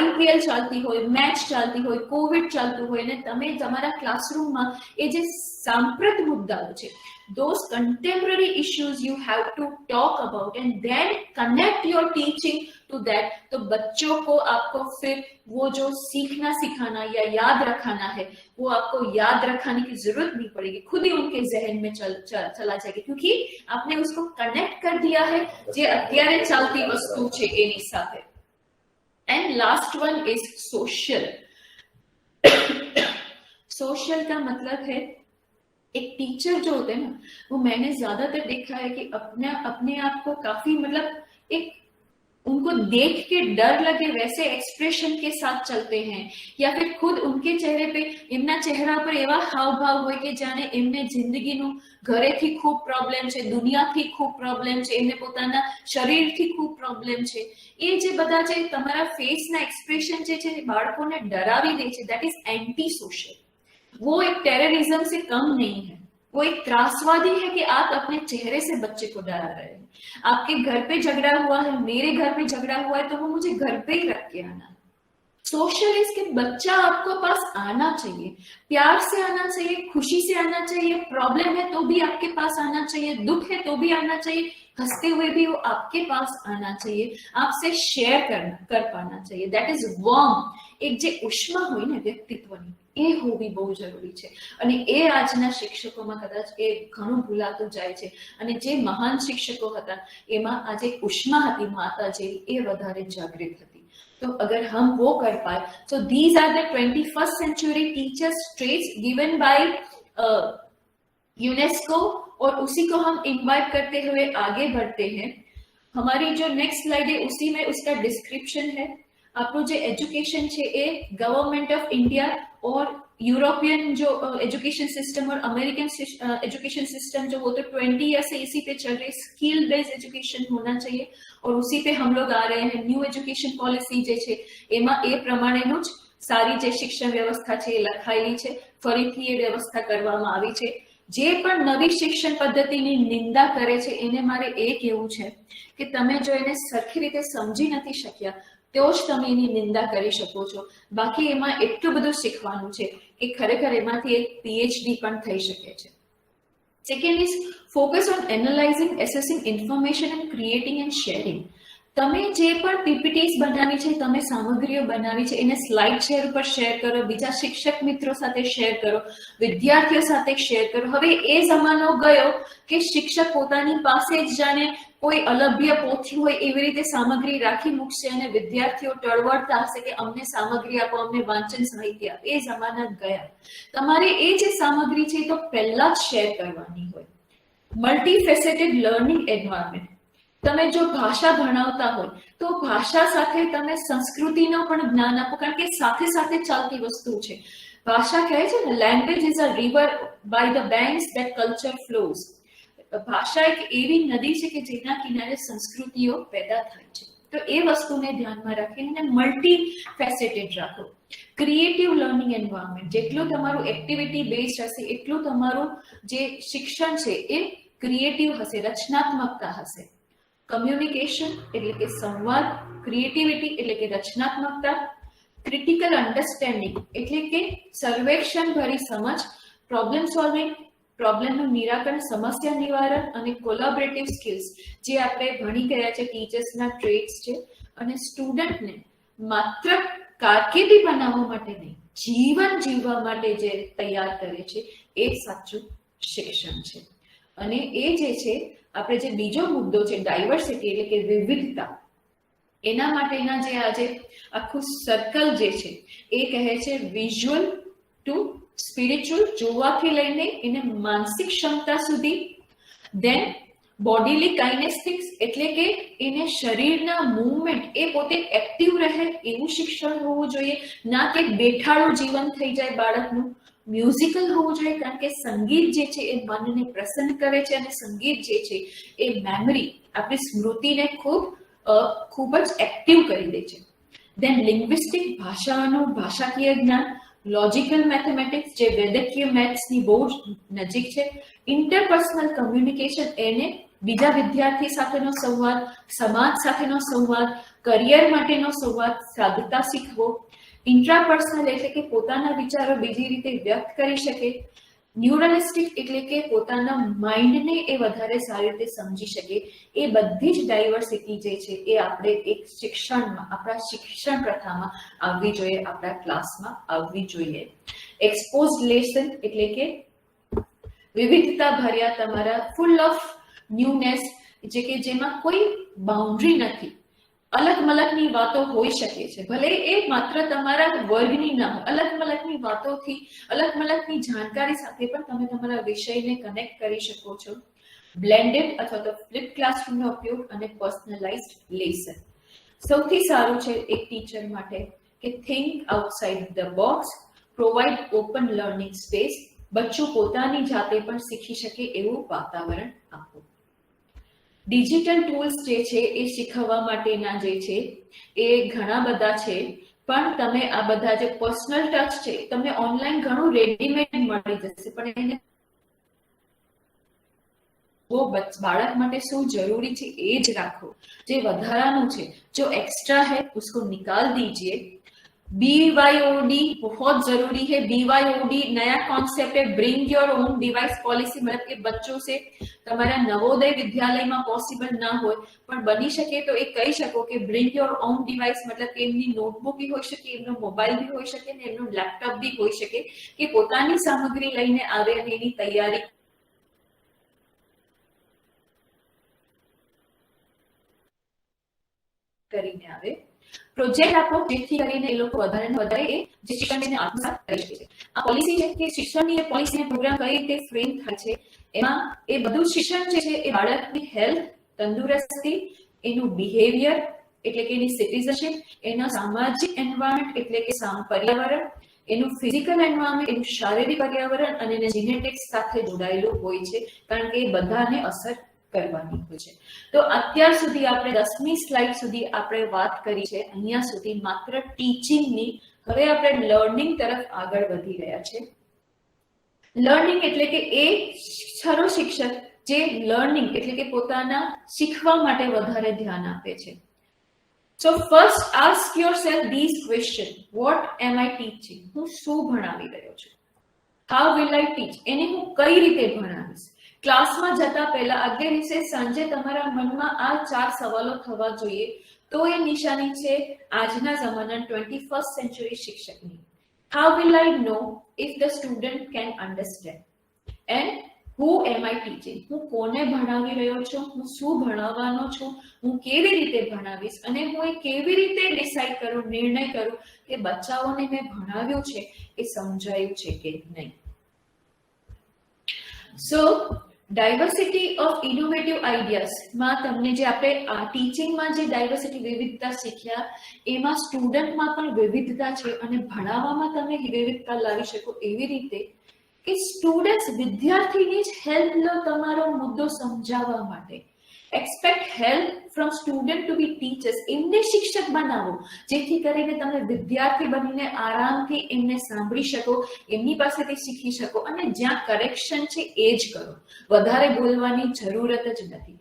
IPL ચાલતી હોય, મેચ ચાલતી હોય, કોવિડ ચાલતું હોય ને તમે તમારા ક્લાસરૂમમાં એ જે સાંપ્રત મુદ્દાઓ છે, those contemporary issues you have to talk about and then connect your teaching to that. तो बच्चों को आपको फिर वो जो सीखना सिखाना या याद रखाना है वो आपको याद रखाने की जरूरत नहीं पड़ेगी, खुद ही उनके जहन में चला जाएगा, क्योंकि आपने उसको कनेक्ट कर दिया है जे અત્યારે ચાલતી વસ્તુ છે એની સાથે. And last one is social. social का मतलब है एक टीचर जो होते हैं ना, वो मैंने ज्यादातर देखा है कि अपने आप को काफी मतलब एक उनको देख के डर लगे वैसे एक्सप्रेशन के साथ चलते हैं, या फिर खुद उनके चेहरे पे एमना चेहरा पर एवा हाव भाव હોય કે જાણે એમને જિંદગીનું ઘરેથી ખૂબ પ્રોબ્લેમ છે, દુનિયાથી ખૂબ પ્રોબ્લેમ છે, એમને પોતાના શરીરથી ખૂબ પ્રોબ્લેમ છે. એ જે બધા છે તમારા ફેસના એક્સપ્રેશન જે છે બાળકોને ડરાવી દે છે, that is anti social. वो एक टेररिज्म से कम नहीं है, वो एक त्रासवादी है कि आप अपने चेहरे से बच्चे को डरा रहे हैं. आपके घर पे झगड़ा हुआ है, मेरे घर पे झगड़ा हुआ है, तो वो मुझे घर पे ही रख के आना. सोशलिस्ट के बच्चा आपको पास आना चाहिए, प्यार से आना चाहिए, खुशी से आना चाहिए, प्रॉब्लम है तो भी आपके पास आना चाहिए, दुख है तो भी आना चाहिए, हंसते हुए भी वो आपके पास आना चाहिए, आपसे शेयर कर पाना चाहिए. That is warm. एक जे उष्मा હોય ને વ્યક્તિત્વની એ હોવી બહુ જરૂરી છે, અને એ આજના શિક્ષકોમાં કદાચ એ ઘણું ભૂલાતું જાય છે. અને જે મહાન શિક્ષકો હતા એમાં આજે ઉષ્મા હતી માતા જેવી, એ વધારે જાગૃત હતી. तो अगर हम वो कर पाए, so these are the 21st century teachers traits given by UNESCO, और उसी को हम इन्वाइट करते हुए आगे बढ़ते हैं. हमारी जो नेक्स्ट स्लाइड है उसी में उसका डिस्क्रिप्शन है. आपको जो एजुकेशन है ए गवर्नमेंट ऑफ इंडिया और यूरोपियन जो एजुकेशन सिस्टम और अमेरिकन एजुकेशन सिस्टम जो वो तो 20 ईयर से इसी पे चल रहे, स्किल बेस्ड एजुकेशन होना चाहिए, और उसी पे हम लोग आ रहे हैं. न्यू एजुकेशन पॉलिसी जे छे एमा ए प्रमाणेनु ज सारी जे शिक्षण व्यवस्था छे लखाયેલી છે, ફરીથી એ વ્યવસ્થા કરવામાં આવી છે. જે પણ નવી શિક્ષણ પદ્ધતિની નિંદા કરે છે એને મારે એ કહેવું છે કે તમે જો એને સરખી રીતે સમજી નથી શક્યા તો જ તમે એની નિંદા કરી શકો છો. બાકી એમાં એટલું બધું શીખવાનું છે કે ખરેખર એમાંથી એક PhD પણ થઈ શકે છે. Second is focus on analyzing, assessing information and creating and sharing. તમે જે પણ PPTs બનાવી છે, તમે સામગ્રીઓ બનાવી છે, એને સ્લાઇડ શેર ઉપર શેર કરો, બીજા શિક્ષક મિત્રો સાથે શેર કરો, વિદ્યાર્થીઓ સાથે શેર કરો. હવે એ જમાનો ગયો કે શિક્ષક પોતાની પાસે જ જાણે કોઈ અલભ્ય પોથી હોય એવી રીતે સામગ્રી રાખી મૂકશે અને વિદ્યાર્થીઓ ટળવળતા હશે કે અમને સામગ્રી આપો, અમને વાંચન સાહિત્ય આપો. એ જમાના ગયા. તમારે એ જે સામગ્રી છે તો પહેલા જ શેર કરવાની હોય. મલ્ટીફેસેટેડ લર્નિંગ એન્વાયરમેન્ટ. તમે જો ભાષા ભણાવતા હોય તો ભાષા સાથે તમે સંસ્કૃતિનો પણ જ્ઞાન આપો, કારણ કે સાથે સાથે ચાલતી વસ્તુ છે. ભાષા કહે છે ને, language is a river by the banks that culture flows. ભાષા એક એવી નદી છે કે જેના કિનારે સંસ્કૃતિઓ પેદા થાય છે. તો એ વસ્તુને ધ્યાનમાં રાખીને મલ્ટી ફેસેટેડ રાખો. Creative learning environment. જેટલું તમારું એક્ટિવિટી બેઝડ હશે એટલું તમારું જે શિક્ષણ છે એ ક્રિએટિવ હશે, રચનાત્મકતા હશે. કમ્યુનિકેશન એટલે કે સંવાદ, ક્રિએટિવિટી એટલે કે રચનાત્મકતા, ક્રિટિકલ અન્ડરસ્ટેન્ડિંગ એટલે કે સર્વેક્ષણ ભરી સમજ, પ્રોબ્લેમ સોલ્વિંગ, પ્રોબ્લેમનું નિરાકરણ, સમસ્યા નિવારણ, અને કોલેબોરેટિવ સ્કિલ્સ જે આપણે ભણી ગયા છે, ટીચર્સના ટ્રેટ્સ છે. અને સ્ટુડન્ટને માત્ર કારકિર્દી બનાવવા માટે નહીં જીવન જીવવા માટે જે તૈયાર કરે છે એ સાચું શિક્ષણ છે. અને એ જે છે આપણે જે બીજો મુદ્દો છે ડાયવર્સિટી એટલે કે વિવિધતા, એના માટેના જે આજે આખું સર્કલ જે છે એ કહે છે વિઝ્યુઅલ ટુ સ્પિરિચ્યુઅલ, જોવાથી લઈને એને માનસિક ક્ષમતા સુધી, દેન બોડીલી કાઇનેસ્ટિક્સ એટલે કે એને શરીરના મૂવમેન્ટ એ પોતે એક્ટિવ રહે એવું શિક્ષણ હોવું જોઈએ, ના કે બેઠાડું જીવન થઈ જાય બાળકનું. મ્યુઝિકલ હોવું જોઈએ કારણ કે સંગીત જે છે એ મનને પ્રસન્ન કરે છે અને સંગીત જે છે એ મેમરી, આપણી સ્મૃતિને ખૂબ જ એક્ટિવ કરી દે છે. દેન લિંગ્વિસ્ટિક, ભાષાનું ભાષાકીય જ્ઞાન, લોજિકલ મેથેમેટિક્સ જે વેદકીય મેથ્સની બહુ નજીક છે, ઇન્ટરપર્સનલ કમ્યુનિકેશન એને બીજા વિદ્યાર્થી સાથેનો સંવાદ, સમાજ સાથેનો સંવાદ, કરિયર માટેનો સંવાદ સાધતા શીખવો, ઇન્ટ્રાપર્સનલ એટલે કે પોતાના વિચારો બીજી રીતે વ્યક્ત કરી શકે, ન્યુરલિસ્ટિક એટલે કે પોતાના માઇન્ડને એ વધારે સારી રીતે સમજી શકે. એ બધી જ ડાયવર્સિટી જે છે એ આપણે એક શિક્ષણમાં, આપણા શિક્ષણ પ્રથામાં આવવી જોઈએ, આપણા ક્લાસમાં આવવી જોઈએ. એક્સપોઝ લેસન એટલે કે વિવિધતા ભર્યા તમારા ફૂલ ઓફ ન્યૂનેસ, જે કે જેમાં કોઈ બાઉન્ડ્રી નથી, અલગ મલગની વાતો હોઈ શકે છે, ભલે એ માત્ર તમારા વર્ગની ના હોય, અલગ મલગની વાતોથી, અલગ મલગની જાણકારી સાથે પણ તમે તમારા વિષયને કનેક્ટ કરી શકો છો. બ્લેન્ડેડ અથવા તો ફ્લિપ ક્લાસરૂમનો ઉપયોગ અને પર્સનલાઇઝ્ડ લેસન. સૌથી સારું છે એક ટીચર માટે કે think outside the box, provide open learning space, બચ્ચું પોતાની જાતે પણ શીખી શકે એવું વાતાવરણ આપો. ડિજિટલ ટૂલ્સ જે છે એ શીખવવા માટેના જે છે એ ઘણા બધા છે, પણ તમે આ બધા જે પર્સનલ ટચ છે તમને ઓનલાઈન ઘણું રેડીમેડ મળી જશે, પણ એને બાળક માટે શું જરૂરી છે એ જ રાખો. જે વધારાનું છે जो एक्स्ट्रा है उसको निकाल दीजिए. BYOD बहुत जरूरी है. BYOD नया कॉन्सेप्ट है, bring your own device policy. मतलब કે બચ્ચો से તમારા નવોદય વિદ્યાલયમાં પોસિબલ ના હોય પણ બની શકે તો એ કહી શકો કે બ્રિંગ યોર ઓન ડિવાઇસ, मतलब કે એમની નોટબુક બી હોઈ શકે, એમનો મોબાઈલ બી હોઈ શકે ને એમનો લેપટોપ બી હોઈ શકે, કે પોતાની સામગ્રી લઈને આવે અને એની તૈયારી કરીને આવે. પ્રોજેક્ટ આપો જેથી કરીને એ લોકો વધારે ને વધારે એ જે શિક્ષણને આત્મસાત કરી શકે. આ પોલિસી છે કે શિક્ષણની એ પોલિસીને પ્રોગ્રામ કઈ રીતે ફ્રેમ થાય છે, એમાં એ બધું શિક્ષણ જે છે એ બાળકની હેલ્થ, તંદુરસ્તી, એનું બિહેવિયર એટલે કે એની સિટીઝનશિપ, એનો સામાજિક એન્વાયરમેન્ટ એટલે કે પર્યાવરણ, એનું ફિઝિકલ એન્વાયરમેન્ટ, એનું શારીરિક પર્યાવરણ અને એને જીનેટિક્સ સાથે જોડાયેલું હોય છે, કારણ કે એ બધાને અસર કરવાની હોય છે. તો અત્યાર સુધી આપણે 10મી સ્લાઇડ સુધી આપણે વાત કરી છે, અહીંયા સુધી માત્ર ટીચિંગની. હવે આપણે લર્નિંગ તરફ આગળ વધી રહ્યા છે. લર્નિંગ એટલે કે એ ખરો શિક્ષક જે લર્નિંગ એટલે કે પોતાના શીખવા માટે વધારે ધ્યાન આપે છે. So first ask yourself these questions. What am I teaching? હું શું ભણાવી રહ્યો છું? How will I teach? એને હું કઈ રીતે ભણાવીશ? ક્લાસમાં જતા પહેલા આગલે દિવસે સાંજે તમારા મનમાં આ 4 સવાલો થવા જોઈએ. તો એ નિશાની છે આજના જમાના 21st century શિક્ષકની. How will I know if the student can understand? And who am I teaching? હું કોને ભણાવી રહ્યો છું? હું શું ભણાવવાનો છું? હું કેવી રીતે ભણાવીશ? અને હું એ કેવી રીતે ડિસાઈડ કરું, નિર્ણય કરું કે બચ્ચાઓને મેં ભણાવ્યું છે એ સમજાયું છે કે નહીં. સો ડાયવર્સિટી ઓફ ઇનોવેટિવ આઈડિયાઝ માં તમને જે આપણે ટીચિંગમાં જે ડાયવર્સિટી વિવિધતા શીખ્યા, એમાં સ્ટુડન્ટમાં પણ વિવિધતા છે અને ભણાવવામાં તમે વિવિધતા લાવી શકો એવી રીતે કે સ્ટુડન્ટ્સ વિદ્યાર્થીની જ હેલ્પ લો તમારો મુદ્દો સમજાવવા માટે. Expect help from student to be teachers. એમને શિક્ષક બનાવો જેથી કરીને તમે વિદ્યાર્થી બનીને આરામથી એમને સાંભળી શકો, એમની પાસેથી શીખી શકો અને જ્યાં કરેક્શન છે એ જ કરો. વધારે બોલવાની જરૂરત જ નથી.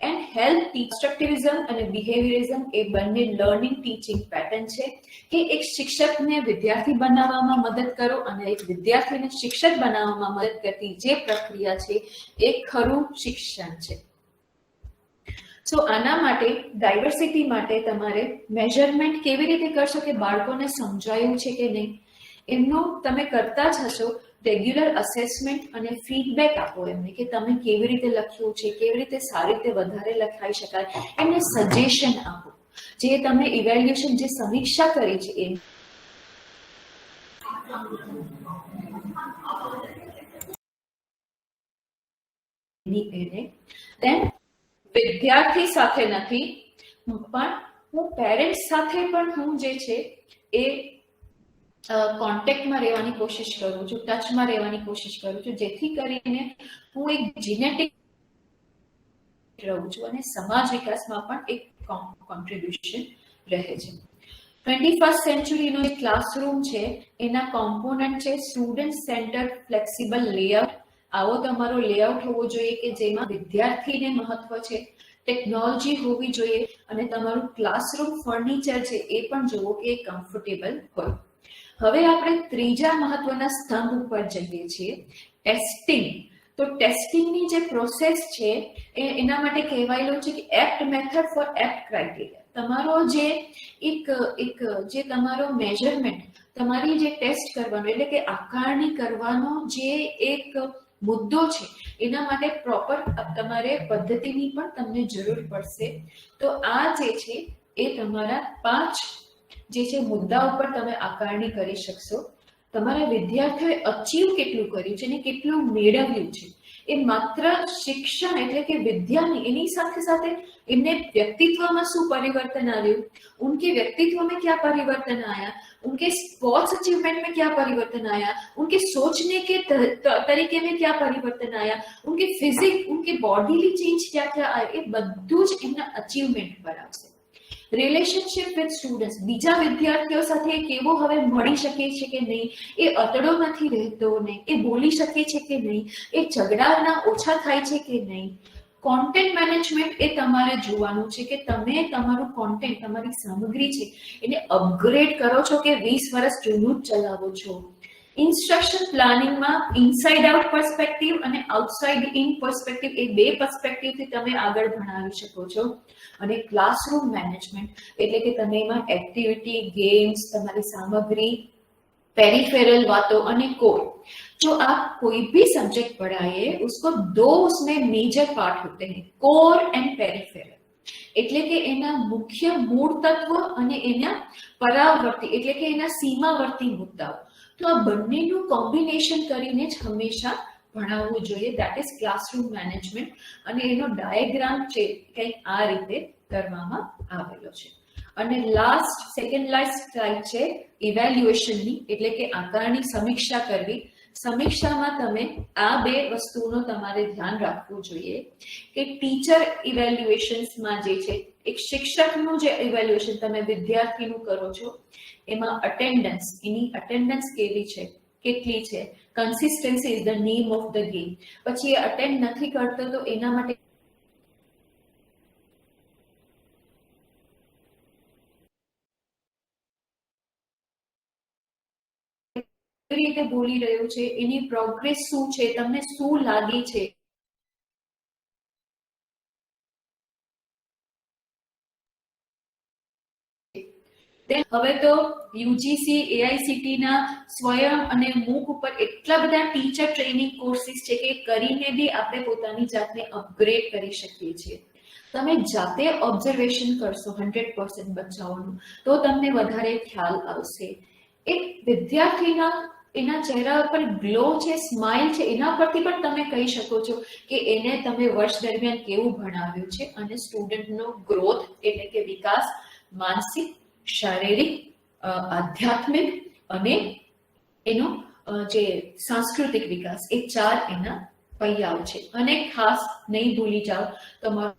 એન્ડ હેલ્પ કન્સ્ટ્રક્ટિવિઝમ અને બિહેવિયરિઝમ એ બંને લર્નિંગ ટીચિંગ પેટર્ન છે કે એક શિક્ષકને વિદ્યાર્થી બનાવવામાં મદદ કરો અને એક વિદ્યાર્થીને શિક્ષક બનાવવામાં મદદ કરતી જે પ્રક્રિયા છે એ ખરું શિક્ષણ છે. સો આના માટે ડાયવર્સિટી માટે તમારે મેઝરમેન્ટ કેવી રીતે કરશો કે બાળકોને સમજાયું છે કે નહીં, એમનો તમે કરતા જ હશો રેગ્યુલર અસેસમેન્ટ અને ફીડબેક આપો એમને કે તમે કેવી રીતે લખ્યું છે, કેવી રીતે સારી રીતે વધારે લખાઈ શકાય, એમને સજેશન આપો. જે તમે ઇવેલ્યુએશન જે સમીક્ષા કરી છે એમ એને દેન વિદ્યાર્થી સાથે નથી પણ હું પેરેન્ટ્સ સાથે પણ હું જે છે એ કોન્ટેક્ટમાં રહેવાની કોશિશ કરું છું, ટચમાં રહેવાની કોશિશ કરું છું, જેથી કરીને હું એક જીનેટિક રહું છું અને સમાજ વિકાસમાં પણ એક કોન્ટ્રીબ્યુશન રહે છે. 21st સેન્ચુરીનો જે ક્લાસરૂમ છે એના કોમ્પોનન્ટ છે સ્ટુડન્ટ સેન્ટર્ડ ફ્લેક્સિબલ લેઆઉટ. આવો તમારો લેઆઉટ હોવો જોઈએ કે જેમાં વિદ્યાર્થીને મહત્વ છે, ટેકનોલોજી હોવી જોઈએ અને તમારું ક્લાસરૂમ ફર્નિચર છે એ પણ જોવો કે કમ્ફર્ટેબલ હોય. હવે આપણે ત્રીજા મહત્વના સ્તંભ ઉપર જઈએ છીએ, ટેસ્ટિંગ. તો ટેસ્ટિંગની જે પ્રોસેસ છે એના માટે કહેવાયેલું છે કે એપ્ટ મેથડ ફોર એપ્ટ ક્રાઇટેરિયા. તમારો જે એક જે તમારો મેઝરમેન્ટ, તમારી જે ટેસ્ટ કરવાનો એટલે કે આકારણી કરવાનો જે એક મુદ્દો છે એના માટે પ્રોપર તમારે પદ્ધતિની પણ તમને જરૂર પડશે. તો આ જે છે એ તમારા 5 જે છે મુદ્દા ઉપર તમે આકારણી કરી શકશો. તમારા વિદ્યાર્થીઓએ અચીવ કેટલું કર્યું છે અને કેટલું મેળવ્યું છે એ માત્ર શિક્ષણ એટલે કે વિદ્યાની, એની સાથે સાથે એમને વ્યક્તિત્વમાં શું પરિवर्तन આવ્યું, उनके व्यक्तित्व में क्या परिवर्तन आया, उनके स्पोर्ट्स अचीवमेंट में क्या परिवर्तन आया, उनके सोचने के तरीके में क्या परिवर्तन आया, उनके फिजिक, उनके बॉडीली चेंज क्या क्या आया, ये બધું જ એમના અચીવમેન્ટ પર આવશે. રિલેશનશિપ વિથ સ્ટુડન્ટ્સ, બીજા વિદ્યાર્થીઓ સાથે કેવો હવે મળી શકે છે કે નહીં, એ અતડો નથી રહેતો ને, એ બોલી શકે છે કે નહીં, એ ઝઘડાના ઓછા થાય છે કે નહીં. કોન્ટેન્ટ મેનેજમેન્ટ એ તમારે જોવાનું છે કે તમે તમારું કોન્ટેન્ટ, તમારી સામગ્રી છે એને અપગ્રેડ કરો છો કે 20 વર્ષ જૂનું જ ચલાવો છો. ઇન્સ્ટ્રક્શન પ્લાનિંગમાં ઇનસાઇડ આઉટ પર્સપેક્ટિવ અને આઉટસાઇડ ઇન પર્સપેક્ટિવ એ બે પર્સપેક્ટિવથી તમે આગળ ભણાવી શકો છો. અને ક્લાસરૂમ મેનેજમેન્ટ એટલે કે તમે એમાં એક્ટિવિટી, ગેમ્સ, તમારી સામગ્રી, पेरिफेरल बातों અને कोर. जो आप कोई भी सब्जेक्ट पढ़ाए उसको 2 उसमें मेजर पार्ट होते हैं, कोर एंड पेरिफेरल. એટલે કે એના મુખ્ય મૂળ તત્વ અને એના પરાવર્તી એટલે કે એના સીમાવર્તી મુદ્દાઓ. તો આ બંનેનું કોમ્બિનેશન કરીને જ હંમેશા ભણાવવું જોઈએ. That is classroom management. અને એનો ડાયાગ્રામ છે કંઈક આ રીતે કરવામાં આવેલો છે. અને લાસ્ટ સેકન્ડ લાસ્ટ સ્લાઇડ છે ઇવેલ્યુએશનની, એટલે કે આકારણી સમીક્ષા કરવી. સમીક્ષામાં તમે આ 2 વસ્તુનો તમારે ધ્યાન રાખવું જોઈએ કે ટીચર ઇવેલ્યુએશન્સમાં જે છે એક શિક્ષકનું જે ઇવેલ્યુએશન તમે વિદ્યાર્થીનું કરો છો એમાં અટેન્ડન્સ, એની અટેન્ડન્સ કેવી છે, કેટલી છે, consistency is the name of the game. પછી એ અટેન્ડ નથી કરતો તો એના માટે રીતે બોલી રહ્યો છે, એની પ્રોગ્રેસ શું છે, તમને શું લાગે છે. હવે તો યુજીસી, એઆઈસીટી ના સ્વયં અને મૂક ઉપર એટલા બધા ટીચર ટ્રેનિંગ કોર્સિસ છે કે કરીને બી આપણે પોતાની જાતને અપગ્રેડ કરી શકીએ છીએ. તમે જાતે ઓબ્ઝર્વેશન કરશો 100% બચ્ચાઓનું તો તમને વધારે ખ્યાલ આવશે. એક વિદ્યાર્થીના એના ચહેરા ઉપર ગ્લો છે, સ્માઇલ છે, એના પરથી પણ તમે કહી શકો છો કે એને તમે વર્ષ દરમિયાન કેવું ભણાવ્યું છે. અને સ્ટુડન્ટનો ગ્રોથ એટલે કે વિકાસ માનસિક, શારીરિક, આધ્યાત્મિક અને એનો જે સાંસ્કૃતિક વિકાસ, એ 4 એના પૈયાઓ છે. અને ખાસ નહીં ભૂલી જાઓ તમારો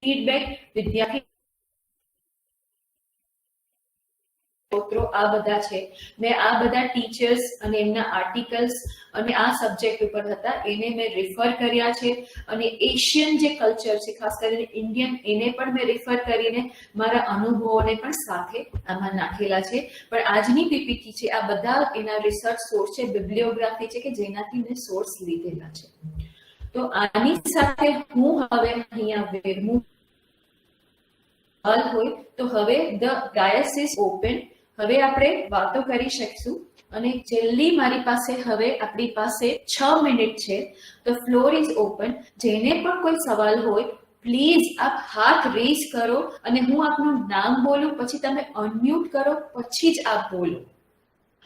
ફીડબેક વિદ્યાર્થી આ બધા છે, મેં આ બધા ટીચર્સ અને એમના આર્ટિકલ્સ અને આ સબ્જેક્ટ ઉપર હતા એને મેં રેફર કર્યા છે, અને એશિયન જે કલ્ચર છે ખાસ કરીને ઇન્ડિયન એને પણ મેં રેફર કરીને મારા અનુભવોને પણ સાથે આમાં નાખેલા છે. પણ આજની પીપીટી છે આ બધા એના રિસર્ચ સોર્સ છે, બિબ્લિયોગ્રાફી છે કે જેનાથી મેં સોર્સ લીધેલા છે. તો આની સાથે હું હવે અહીંયા વિરમું હોય તો હવે ધ ડાયસ ઇઝ ઓપન. હવે આપણે વાતો કરી શકશું, અને છેલ્લી મારી પાસે હવે આપણી પાસે 6 મિનિટ છે. તો ફ્લોર ઇઝ ઓપન. જેને પણ કોઈ સવાલ હોય પ્લીઝ આપ હાથ રેઝ કરો, અને હું આપનું નામ બોલું પછી તમે અનમ્યુટ કરો પછી જ આપ બોલો.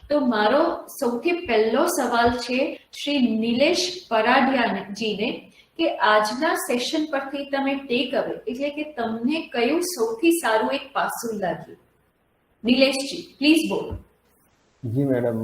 તો મારો સૌથી પહેલો સવાલ છે શ્રી નિલેશ પરાડિયાજીને કે આજના સેશન પરથી તમે ટેક અવે એટલે કે તમને કયું સૌથી સારું એક પાસું લાગ્યું? નિલેશજી પ્લીઝ બોલો. જી મેડમ,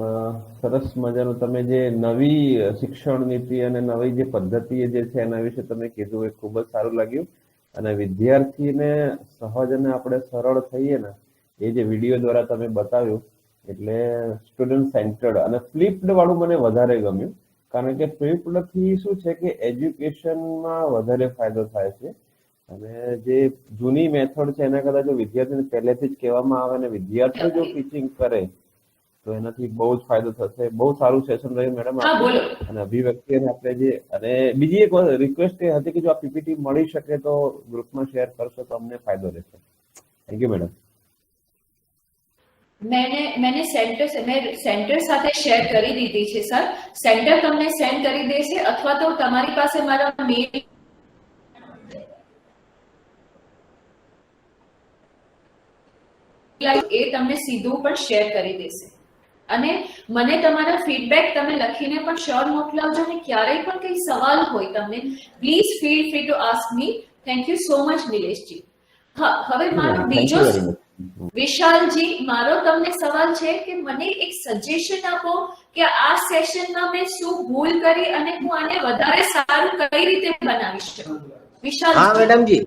સરસ મજાનું તમે જે નવી શિક્ષણ નીતિ અને નવી જે પદ્ધતિ જે છે એના વિશે તમે કીધું એ ખૂબ જ સારું લાગ્યું. અને વિદ્યાર્થીને સહજ અને આપણે સરળ થઈએ ને એ જે વિડીયો દ્વારા તમે બતાવ્યું એટલે સ્ટુડન્ટ સેન્ટર્ડ અને ફ્લિપ્ડ વાળું મને વધારે ગમ્યું. કારણ કે ફ્લિપ્ડ થી શું છે કે એજ્યુકેશનમાં વધારે ફાયદો થાય છે, અને જે જૂની મેથડ છે એના કરતા જો વિદ્યાર્થીને પહેલેથી જ કહેવામાં આવે અને વિદ્યાર્થીઓ જો ટીચિંગ કરે તો એનાથી બહુ જ ફાયદો થશે. બહુ સારું સેશન રહ્યું મેડમ અને અભિવ્યક્તિ આપણે જે, અને બીજી એક રિક્વેસ્ટ એ હતી કે જો આ પીપીટી મળી શકે તો ગ્રુપમાં શેર કરશો તો અમને ફાયદો રહેશે. Thank you madam. मैंने सेंटर સાથે શેર કરી દીધી છે સર. સેન્ટર તમને સેન્ડ કરી દેશે, અથવા તો તમારી પાસે મારા મેલ એ તમને સીધું પણ શેર કરી દેશે. અને મને તમારા ફીડબેક તમે લખીને પણ શ્યોર મોકલાવજો, અને ક્યારેય પણ કઈ સવાલ હોય તમને please feel free to ask me. Thank you so much Nileshji. હા, હવે મારો બીજો વિશાલજી, મારો તમને સવાલ છે કે મને એક સજેશન આપો કે આ સેશનમાં મેં શું ભૂલ કરી અને હું આને વધારે સારું કઈ રીતે બનાવી શકું. વિશાલ. હા મેડમજી,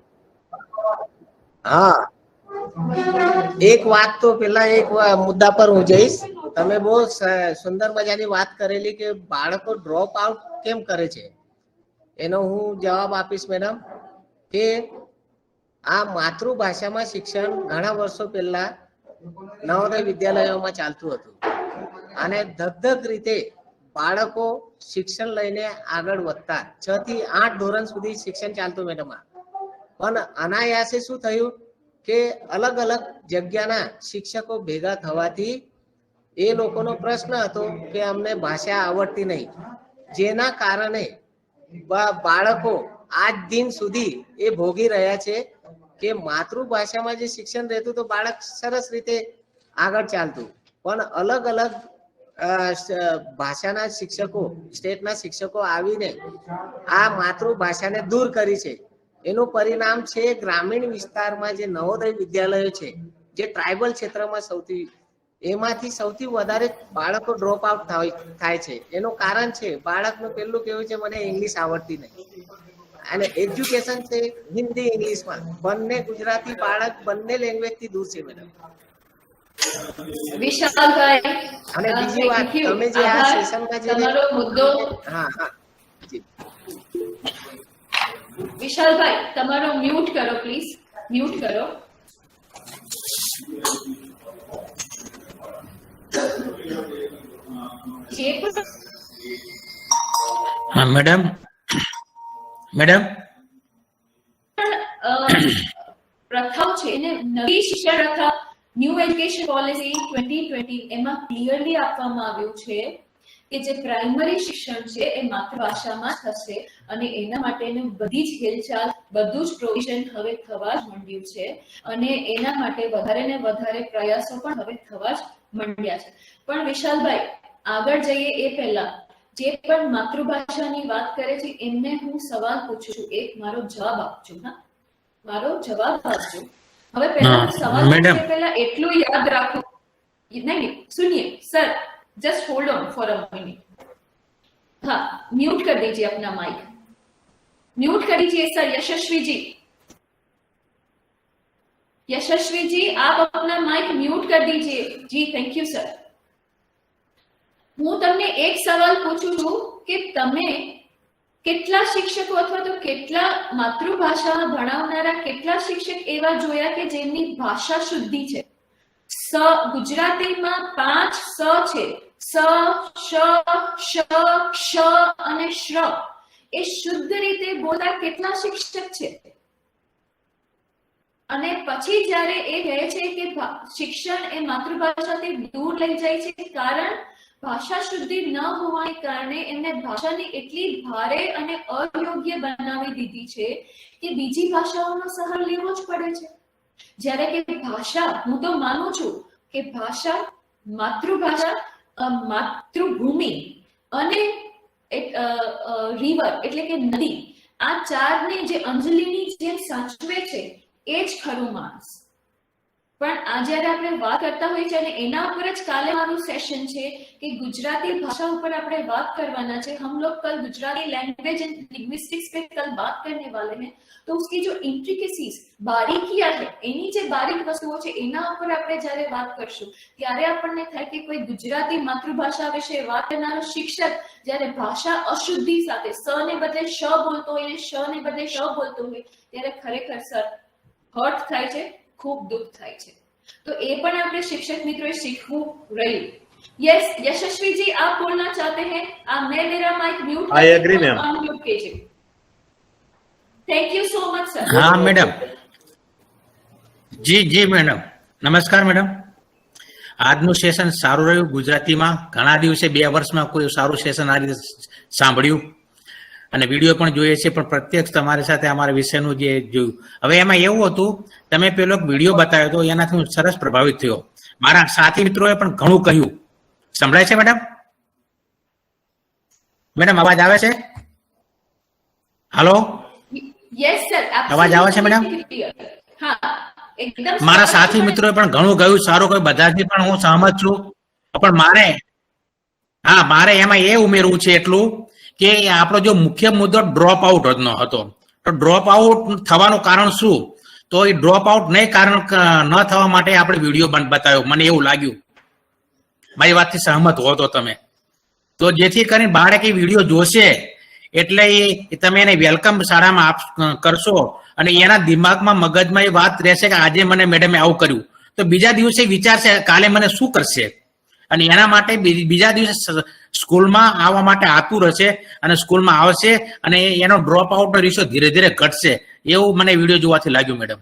હા એક વાત તો પેલા એક મુદ્દા પર હું જઈશ. તમે બહુ સુંદર મજાની વાત કરેલી કે બાળકો ડ્રોપ આઉટ કેમ કરે છે, એનો હું જવાબ આપીશ મેડમ. કે આ માતૃભાષામાં શિક્ષણ ઘણા વર્ષો પહેલા નવોદય વિદ્યાલયોમાં ચાલતું હતું, અને ધગધગ રીતે બાળકો શિક્ષણ લઈને આગળ વધતા. 6 થી 8 ધોરણ સુધી શિક્ષણ ચાલતું મેડમ. પણ અનાયાસે શું થયું કે અલગ અલગ જગ્યાના શિક્ષકો ભેગા થવાથી એ લોકોનો પ્રશ્ન હતો કે અમને ભાષા આવડતી નહીં, જેના કારણે બાળકો આજ દિન સુધી એ ભોગી રહ્યા છે કે માતૃભાષામાં જે શિક્ષણ રહેતું તો બાળક સરસ રીતે આગળ ચાલતું, પણ અલગ અલગ ભાષાના શિક્ષકો, સ્ટેટના શિક્ષકો આવીને આ માતૃભાષાને દૂર કરી છે. એનું પરિણામ છે ગ્રામીણ વિસ્તારમાં જે નવોદય વિદ્યાલયો છે, જે ટ્રાઇબલ ક્ષેત્રમાં એમાંથી સૌથી વધારે બાળકો ડ્રોપ આઉટ થાય છે. એનું કારણ છે બાળકનું પેલું કેવું છે મને ઇંગ્લિશ આવડતી નહીં, અને એજ્યુકેશન છે હિન્દી ઇંગ્લિશમાં, બંને ગુજરાતી બાળક બંને લેંગ્વેજ થી દૂર છે મેડમ. વિશાલભાઈ, અને બીજી વાત, તમે જે આ સેશનમાં જે તમારો મુદ્દો, હા હા વિશાલભાઈ તમારો મ્યુટ કરો પ્લીઝ, મ્યુટ કરો. हाँ मैडम, मैडम પ્રથા છે એને નવી શિક્ષણ પ્રથા ન્યૂ એજ્યુકેશન પોલિસી 2020 એમાં ક્લિયરલી આપવામાં આવ્યું છે કે જે પ્રાઇમરી શિક્ષણ છે એ માતૃભાષામાં થશે, અને એના માટેનું બધી જ હિલચાલ, બધું જ પ્રોવિઝન હવે થવા જ માંડ્યું છે, અને એના માટે વધારે ને વધારે પ્રયાસો પણ હવે થવા જ માંડ્યા છે. પણ વિશાલભાઈ, આગળ જઈએ એ પહેલા જે પણ માતૃભાષાની વાત કરે છે એમને હું સવાલ પૂછું છું, એક મારો જવાબ આપજો. હા, મારો જવાબ આપજો. હવે પહેલા સવાલ પૂછે પહેલા એટલું યાદ રાખો, નહીં સુનિए sir, just hold on for a minute. हाँ, म्यूट कर दीजिए अपना माइक, म्यूट कर दीजिए सर. यशस्वी जी, यशस्वी जी, आप अपना माइक म्यूट कर दीजिए। जी, थैंक यू सर। હું તમને એક સવાલ પૂછું છું કે તમે કેટલા શિક્ષકો અથવા તો કેટલા માતૃભાષા ભણાવનારા કેટલા શિક્ષક એવા જોયા કે જેમની ભાષા શુદ્ધિ છે? સ ગુજરાતીમાં 5 સ છે, સ, શ, શ, ક્ષ અને શ્ર। એ શુદ્ધ રીતે બોલતા કેટલા શિક્ષક છે? અને પછી જ્યારે એ કહે છે કે શિક્ષણ એ માતૃભાષાથી દૂર લઈ જાય છે, કારણ ભાષા શુદ્ધિ ન હોવાને કારણે એમને ભાષાને એટલી ભારે અને અયોગ્ય બનાવી દીધી છે કે બીજી ભાષાઓનો સહારો લેવો જ પડે છે। જ્યારે કે ભાષા, હું તો માનું છું કે ભાષા, માતૃભાષા, માતૃભૂમિ અને રિવર એટલે કે નદી, આ ચારને જે અંજલિની જેમ સાચવે છે એ જ ખરું માણસ। પણ આ જ્યારે આપણે વાત કરતા હોઈએ છીએ અને એના ઉપર જ કાલે મારું સેશન છે કે ગુજરાતી भाषा ऊपर આપણે बात करवाना है। हम लोग कल गुजराती लैंग्वेज एंड लिंग्विस्टिक्स पे कल बात करने वाले हैं, तो उसकी जो इंट्रिकेसीज बारीकियां है, એની જે બારીક વસ્તુઓ છે એના ઉપર આપણે જ્યારે વાત કરશું ત્યારે આપણને થાય કે કોઈ ગુજરાતી માતૃભાષા વિશે વાત કરનારો શિક્ષક જ્યારે ભાષા અશુદ્ધિ સાથે સ ને બદલે શ બોલતો હોય અને શ ને બદલે શ બોલતો હોય ત્યારે ખરેખર સર હર્ટ થાય છે, खूब दुख થાય છે। तो એ પણ આપણે શિક્ષક મિત્રોએ શીખવું રહ્યું। यस, यशस्वी जी आप बोलना चाहते हैं? मैं मेरा mic mute I agree ma'am. Unmute कीजिए। Thank you so much sir. हाँ मैडम जी जी मैडम नमस्कार मैडम। આજનું સેશન સારું રહ્યું ગુજરાતીમાં। ઘણા દિવસે 2 વર્ષમાં કોઈ સારું સેશન આ રીતે સાંભળ્યું અને વિડીયો પણ જોઈએ છે, પણ પ્રત્યક્ષ તમારી સાથે અમારા વિષયનું જે જોયું। હવે એમાં એવું હતું, તમે પેલો વિડીયો બતાવ્યો તો એનાથી હું સરસ પ્રભાવિત થયો। મારા સાથી મિત્રોએ પણ ઘણું કહ્યું। સંભળાય છે મેડમ? મેડમ અવાજ આવે છે? હાલો, यस सर, અવાજ આવે છે મેડમ? हाँ एकदम। મારા સાથી મિત્રોએ પણ ઘણું કહ્યું, સારું કહ્યું, બધાથી પણ હું સહમત છું। પણ મારે એમાં એ ઉમેરવું છે એટલું કે આપણો જો મુખ્ય મુદ્દો ડ્રોપ આઉટ નો હતો, તો ડ્રોપ આઉટ થવાનું કારણ શું? તો એ ડ્રોપ આઉટ નહીં કારણ ન થવા માટે આપણે વિડીયો બતાવ્યો, મને એવું લાગ્યું। મારી વાતથી સહમત હો તો તમે, તો જેથી કરીને બાળક એ વિડીયો જોશે એટલે તમે એને વેલકમ શાળામાં કરશો અને એના દિમાગમાં મગજમાં એ વાત રહેશે કે આજે મને મેડમે આવું કર્યું, તો બીજા દિવસે વિચારશે કાલે મને શું કરશે, અને એના માટે બીજા દિવસે સ્કૂલમાં આવવા માટે આતુર હશે અને સ્કૂલમાં આવશે અને એનો ડ્રોપ આઉટનો રેશિયો ધીરે ધીરે ઘટશે। એવું મને વિડીયો જોવાથી લાગ્યું મેડમ।